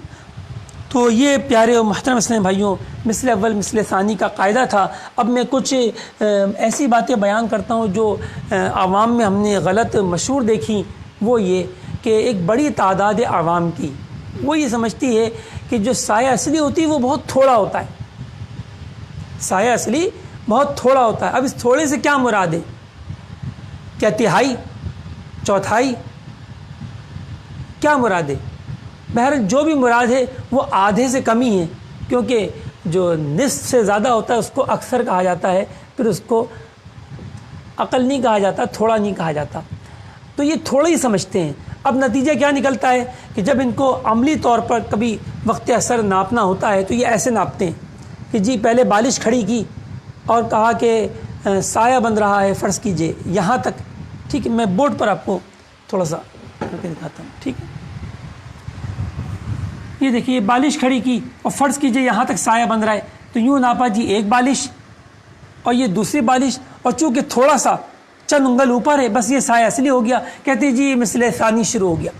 تو یہ پیارے و محترم اسلامی بھائیوں مثل اول مثل ثانی کا قاعدہ تھا۔ اب میں کچھ ایسی باتیں بیان کرتا ہوں جو عوام میں ہم نے غلط مشہور دیکھی، وہ یہ کہ ایک بڑی تعداد عوام کی وہ یہ سمجھتی ہے کہ جو سایہ اصلی ہوتی ہے وہ بہت تھوڑا ہوتا ہے، سایہ اصلی بہت تھوڑا ہوتا ہے۔ اب اس تھوڑے سے کیا مراد ہے؟ کیا تہائی، چوتھائی، کیا مراد ہے؟ بہرحال جو بھی مراد ہے وہ آدھے سے کم ہی ہے، کیونکہ جو نصف سے زیادہ ہوتا ہے اس کو اکثر کہا جاتا ہے، پھر اس کو عقل نہیں کہا جاتا، تھوڑا نہیں کہا جاتا، تو یہ تھوڑا ہی سمجھتے ہیں۔ اب نتیجہ کیا نکلتا ہے کہ جب ان کو عملی طور پر کبھی وقت اثر ناپنا ہوتا ہے تو یہ ایسے ناپتے ہیں کہ جی پہلے بالش کھڑی کی اور کہا کہ سایہ بن رہا ہے، فرض کیجئے یہاں تک، ٹھیک ہے، میں بورڈ پر آپ کو تھوڑا سا کر کے دکھاتا ہوں، ٹھیک ہے۔ یہ دیکھیے بالش کھڑی کی اور فرض کیجئے یہاں تک سایہ بن رہا ہے، تو یوں ناپا جی 1 بالش اور یہ دوسری بالش، اور چونکہ تھوڑا سا چند انگل اوپر ہے بس یہ سایہ اصلی ہو گیا، کہتے جی مثل ثانی شروع ہو گیا۔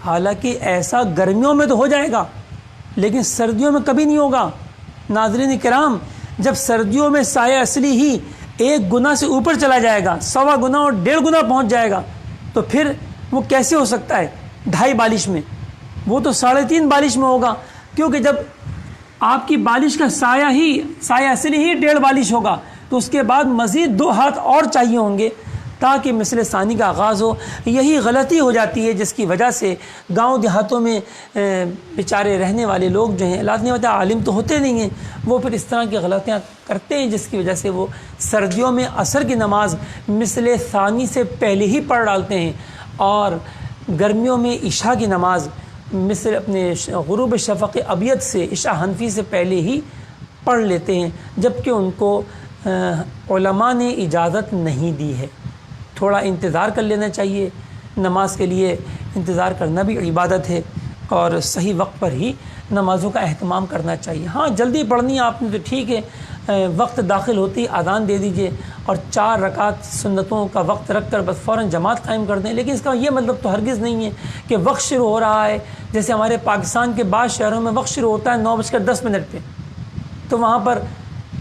حالانکہ ایسا گرمیوں میں تو ہو جائے گا لیکن سردیوں میں کبھی نہیں ہوگا۔ ناظرین کرام، جب سردیوں میں سایہ اصلی ہی 1 گنا سے اوپر چلا جائے گا، 1.25 گنا اور 1.5 گنا پہنچ جائے گا، تو پھر وہ کیسے ہو سکتا ہے 2.5 بالش میں؟ وہ تو 3.5 بالش میں ہوگا، کیونکہ جب آپ کی بالش کا سایہ اصلی ہی 1.5 بالش ہوگا تو اس کے بعد مزید 2 ہاتھ اور چاہیے ہوں گے تاکہ مثل ثانی کا آغاز ہو۔ یہی غلطی ہو جاتی ہے جس کی وجہ سے گاؤں دیہاتوں میں بیچارے رہنے والے لوگ جو ہیں، لازمی وجہ عالم تو ہوتے نہیں ہیں، وہ پھر اس طرح کی غلطیاں کرتے ہیں جس کی وجہ سے وہ سردیوں میں عصر کی نماز مثل ثانی سے پہلے ہی پڑھ ڈالتے ہیں، اور گرمیوں میں عشاء کی نماز مثل اپنے غروب شفق ابیض سے عشاء حنفی سے پہلے ہی پڑھ لیتے ہیں، جبکہ ان کو علماء نے اجازت نہیں دی ہے۔ تھوڑا انتظار کر لینا چاہیے، نماز کے لیے انتظار کرنا بھی عبادت ہے، اور صحیح وقت پر ہی نمازوں کا اہتمام کرنا چاہیے۔ ہاں جلدی پڑھنی ہے آپ نے تو ٹھیک ہے، وقت داخل ہوتی اذان دے دیجئے اور 4 رکعت سنتوں کا وقت رکھ کر بس فوراً جماعت قائم کر دیں، لیکن اس کا یہ مطلب تو ہرگز نہیں ہے کہ وقت شروع ہو رہا ہے، جیسے ہمارے پاکستان کے بعض شہروں میں وقت شروع ہوتا ہے 9:10 پہ، تو وہاں پر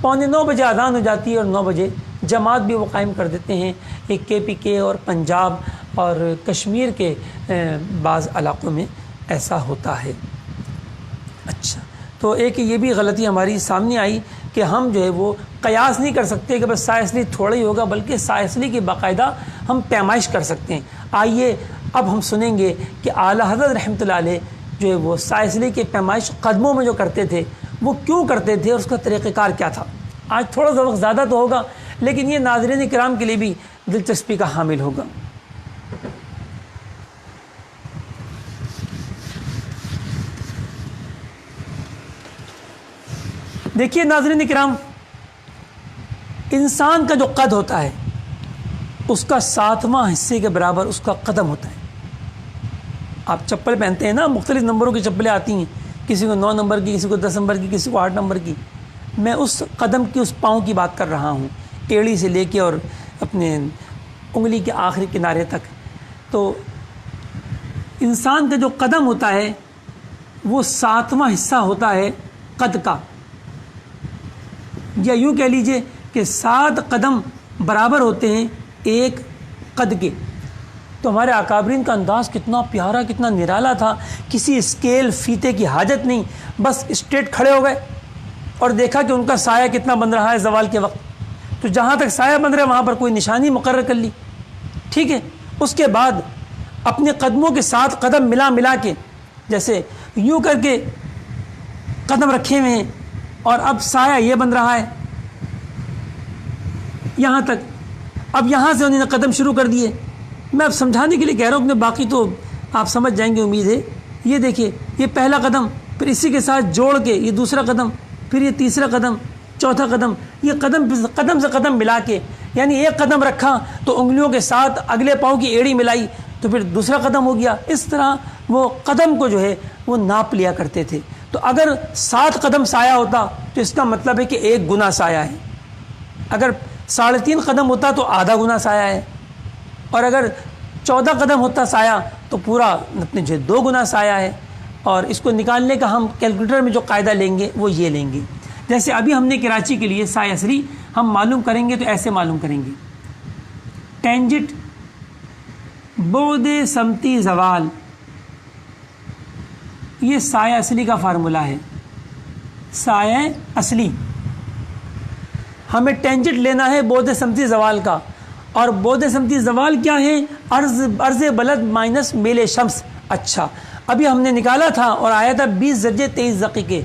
8:45 بجے اذان ہو جاتی ہے اور 9 بجے جماعت بھی وہ قائم کر دیتے ہیں۔ ایک KPK اور پنجاب اور کشمیر کے بعض علاقوں میں ایسا ہوتا ہے۔ اچھا، تو ایک یہ بھی غلطی ہماری سامنے آئی کہ ہم جو ہے وہ قیاس نہیں کر سکتے کہ بس سایہ اصلی تھوڑا ہی ہوگا، بلکہ سایہ اصلی کی باقاعدہ ہم پیمائش کر سکتے ہیں۔ آئیے اب ہم سنیں گے کہ اعلیٰ حضرت رحمۃ اللہ علیہ جو ہے وہ سایہ اصلی کی پیمائش قدموں میں جو کرتے تھے وہ کیوں کرتے تھے اور اس کا طریقہ کار کیا تھا۔ آج تھوڑا سا وقت زیادہ تو ہوگا لیکن یہ ناظرین کرام کے لیے بھی دلچسپی کا حامل ہوگا۔ دیکھیے ناظرین کرام، انسان کا جو قد ہوتا ہے اس کا 7واں حصے کے برابر اس کا قدم ہوتا ہے۔ آپ چپل پہنتے ہیں نا، مختلف نمبروں کی چپلیں آتی ہیں، کسی کو 9 نمبر کی، کسی کو 10 نمبر کی، کسی کو 8 نمبر کی۔ میں اس قدم کی، اس پاؤں کی بات کر رہا ہوں، ایڑی سے لے کے اور اپنے انگلی کے آخری کنارے تک۔ تو انسان کا جو قدم ہوتا ہے وہ 7واں حصہ ہوتا ہے قد کا، یا یوں کہہ لیجئے کہ 7 قدم برابر ہوتے ہیں ایک قد کے۔ تو ہمارے اکابرین کا انداز کتنا پیارا، کتنا نرالا تھا، کسی اسکیل فیتے کی حاجت نہیں، بس اسٹریٹ کھڑے ہو گئے اور دیکھا کہ ان کا سایہ کتنا بن رہا ہے زوال کے وقت، تو جہاں تک سایہ بن رہا ہے وہاں پر کوئی نشانی مقرر کر لی، ٹھیک ہے۔ اس کے بعد اپنے قدموں کے ساتھ قدم ملا کے، جیسے یوں کر کے قدم رکھے ہوئے ہیں، اور اب سایہ یہ بن رہا ہے یہاں تک۔ اب یہاں سے انہوں نے قدم شروع کر دیے۔ میں اب سمجھانے کے لیے کہہ رہا ہوں، باقی تو آپ سمجھ جائیں گے امید ہے۔ یہ دیکھیے، یہ پہلا قدم، پھر اسی کے ساتھ جوڑ کے یہ دوسرا قدم، پھر یہ تیسرا قدم، چوتھا قدم، یہ قدم سے قدم ملا کے، یعنی ایک قدم رکھا تو انگلیوں کے ساتھ اگلے پاؤں کی ایڑی ملائی تو پھر دوسرا قدم ہو گیا۔ اس طرح وہ قدم کو جو ہے وہ ناپ لیا کرتے تھے۔ تو اگر 7 قدم سایہ ہوتا تو اس کا مطلب ہے کہ 1 گنا سایہ ہے، اگر 3.5 قدم ہوتا تو آدھا گنا سایہ ہے، اور اگر 14 قدم ہوتا سایہ تو پورا اپنے جو 2 گنا سایہ ہے۔ اور اس کو نکالنے کا ہم کیلکولیٹر میں جو قاعدہ لیں گے وہ یہ لیں گے، جیسے ابھی ہم نے کراچی کے لیے سایہ اصلی ہم معلوم کریں گے تو ایسے معلوم کریں گے، ٹینجٹ بعد سمتی زوال، یہ سایہ اصلی کا فارمولا ہے۔ سایہ اصلی ہمیں ٹینجٹ لینا ہے بعد سمتی زوال کا، اور بعد سمتی زوال کیا ہے؟ عرض بلد مائنس میل شمس۔ اچھا، ابھی ہم نے نکالا تھا اور آیا تھا 20 درجے 23 دقیقے۔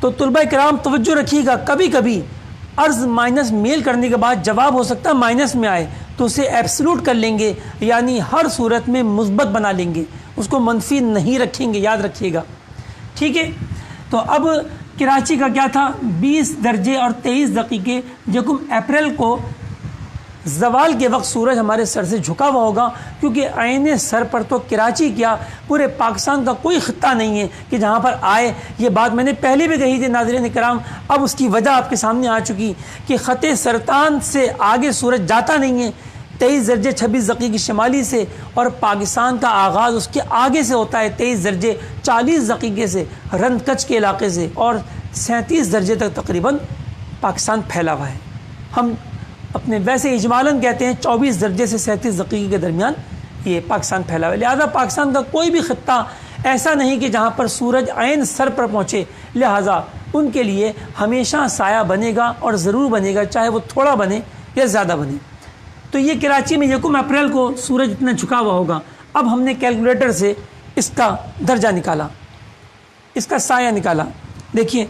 تو طلبہ کرام توجہ رکھیے گا، کبھی کبھی عرض مائنس میل کرنے کے بعد جواب ہو سکتا ہے مائنس میں آئے، تو اسے ایبسلوٹ کر لیں گے، یعنی ہر صورت میں مثبت بنا لیں گے، اس کو منفی نہیں رکھیں گے، یاد رکھیے گا، ٹھیک ہے۔ تو اب کراچی کا کیا تھا؟ 20 درجے اور 23 دقیقے، یکم اپریل کو زوال کے وقت سورج ہمارے سر سے جھکا ہوا ہوگا، کیونکہ عین سر پر تو کراچی کیا پورے پاکستان کا کوئی خطہ نہیں ہے کہ جہاں پر آئے۔ یہ بات میں نے پہلے بھی کہی تھی ناظرین کرام، اب اس کی وجہ آپ کے سامنے آ چکی کہ خط سرطان سے آگے سورج جاتا نہیں ہے، 23 درجے 26 دقیقے شمالی سے، اور پاکستان کا آغاز اس کے آگے سے ہوتا ہے 23 درجے 40 دقیقے سے رند کچھ کے علاقے سے، اور 37 درجے تک تقریباً پاکستان پھیلا ہوا ہے۔ ہم اپنے ویسے اجمالاً کہتے ہیں 24 درجے سے 37 دقیقے کے درمیان یہ پاکستان پھیلا ہوا ہے، لہذا پاکستان کا کوئی بھی خطہ ایسا نہیں کہ جہاں پر سورج عین سر پر پہنچے، لہذا ان کے لیے ہمیشہ سایہ بنے گا، اور ضرور بنے گا، چاہے وہ تھوڑا بنے یا زیادہ بنے۔ تو یہ کراچی میں یکم اپریل کو سورج اتنا جھکا ہوا ہوگا۔ اب ہم نے کیلکولیٹر سے اس کا درجہ نکالا، اس کا سایہ نکالا۔ دیکھیے،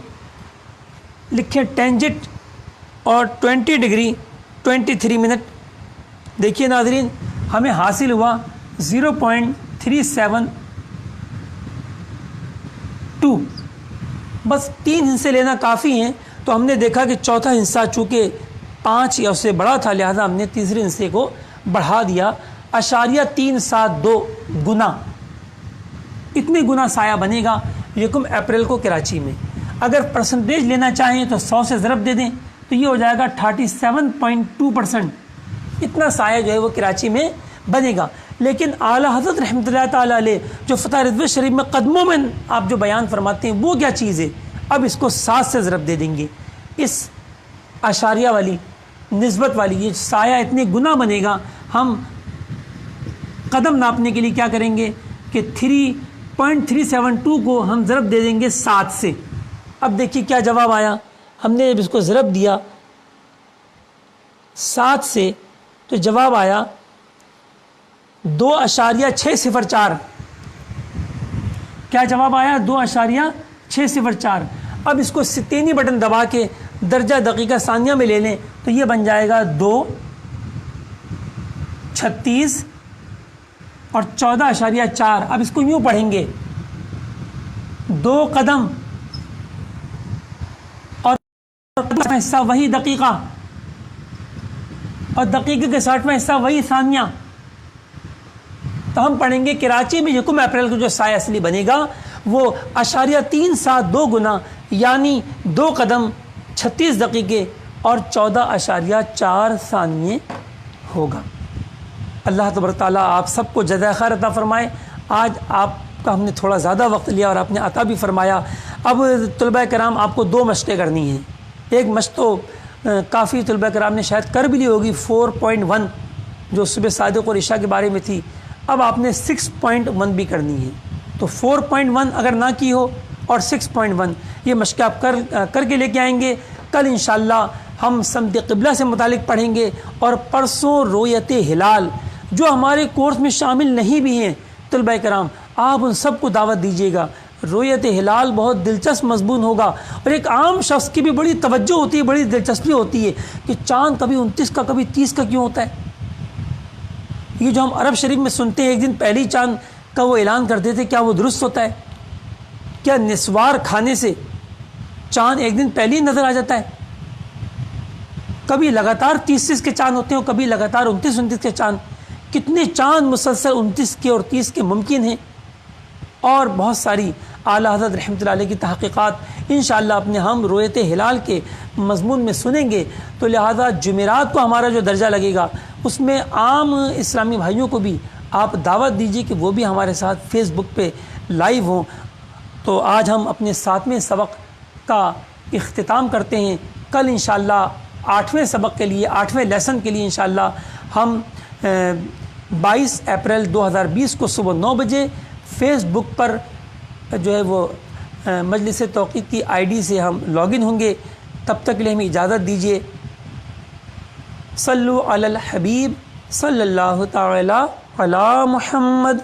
لکھیں ٹینجٹ اور 20 ڈگری 23 منٹ۔ دیکھیے ناظرین، ہمیں حاصل ہوا 0.372، بس 3 حصے لینا کافی ہیں۔ تو ہم نے دیکھا کہ چوتھا حصہ چونکہ 5 یا اس سے بڑا تھا، لہذا ہم نے تیسرے حصے کو بڑھا دیا، 0.372 گنا، اتنے گنا سایہ بنے گا یکم اپریل کو کراچی میں۔ اگر پرسنٹیج لینا چاہیں تو 100 سے ضرب دے دیں تو یہ ہو جائے گا 37.2%، اتنا سایہ جو ہے وہ کراچی میں بنے گا۔ لیکن اعلیٰ حضرت رحمۃ اللہ تعالیٰ علیہ جو فتح رضویہ شریف میں قدموں میں آپ جو بیان فرماتے ہیں وہ کیا چیز ہے؟ اب اس کو 7 سے ضرب دے دیں گے، اس اشاریہ والی نسبت والی یہ سایہ اتنے گنا بنے گا۔ ہم قدم ناپنے کے لیے کیا کریں گے کہ 3.372 کو ہم ضرب دے دیں گے 7 سے۔ اب دیکھیے کیا جواب آیا، ہم نے جب اس کو ضرب دیا 7 سے تو جواب آیا 2.604۔ کیا جواب آیا؟ 2.604۔ اب اس کو ستینی بٹن دبا کے درجہ دقیقہ ثانیہ میں لے لیں تو یہ بن جائے گا 2 36 اور 14.4۔ اب اس کو یوں پڑھیں گے 2 قدم حصہ وہی دقیقہ، اور دقیقے کے 60واں حصہ وہی ثانیہ. تو ہم پڑھیں گے کراچی میں یکم اپریل کو جو سایہ اصلی بنے گا وہ 0.372 گنا یعنی 2 قدم 36 دقیقے اور 14.4 ثانیے ہوگا. اللہ تبارک تعالیٰ آپ سب کو جزائے خیر عطا فرمائے. آج آپ کا ہم نے تھوڑا زیادہ وقت لیا اور آپ نے عطا بھی فرمایا. اب طلباء کرام آپ کو 2 مشقیں کرنی ہیں. ایک مشق تو کافی طلباء کرام نے شاید کر بھی لی ہوگی 4.1 جو صبح صادق اور عشاء کے بارے میں تھی. اب آپ نے 6.1 بھی کرنی ہے. تو 4.1 اگر نہ کی ہو اور 6.1 یہ مشق آپ کر کے لے کے آئیں گے. کل انشاءاللہ ہم سمت قبلہ سے متعلق پڑھیں گے اور پرسوں رویت ہلال جو ہمارے کورس میں شامل نہیں بھی ہیں طلباء کرام آپ ان سب کو دعوت دیجیے گا. رویت ہلال بہت دلچسپ مضمون ہوگا اور ایک عام شخص کی بھی بڑی توجہ ہوتی ہے، بڑی دلچسپی ہوتی ہے کہ چاند کبھی 29 کا کبھی 30 کا کیوں ہوتا ہے. یہ جو ہم عرب شریف میں سنتے ہیں ایک دن پہلے ہی چاند کا وہ اعلان کرتے تھے، کیا وہ درست ہوتا ہے؟ کیا نسوار کھانے سے چاند ایک دن پہلے ہی نظر آ جاتا ہے؟ کبھی لگاتار 30 کے چاند ہوتے ہیں اور کبھی لگاتار 29 کے چاند. کتنے چاند مسلسل 29 کے اور 30 کے ممکن ہیں؟ اور بہت ساری اعلیٰ حضرت رحمۃ اللہ علیہ کی تحقیقات انشاءاللہ اپنے ہم رویت ہلال کے مضمون میں سنیں گے. تو لہذا جمعرات کو ہمارا جو درجہ لگے گا اس میں عام اسلامی بھائیوں کو بھی آپ دعوت دیجیے کہ وہ بھی ہمارے ساتھ فیس بک پہ لائیو ہوں. تو آج ہم اپنے 7ویں سبق کا اختتام کرتے ہیں. کل انشاءاللہ 8ویں سبق کے لیے 8ویں لیسن کے لیے انشاءاللہ ہم 22 اپریل 2020 کو صبح 9 بجے فیس بک پر جو ہے وہ مجلس توقیت کی ID سے ہم لاگ ان ہوں گے. تب تک کے لیے ہمیں اجازت دیجیے. صلو علی الحبیب صلی اللہ تعالی علی محمد.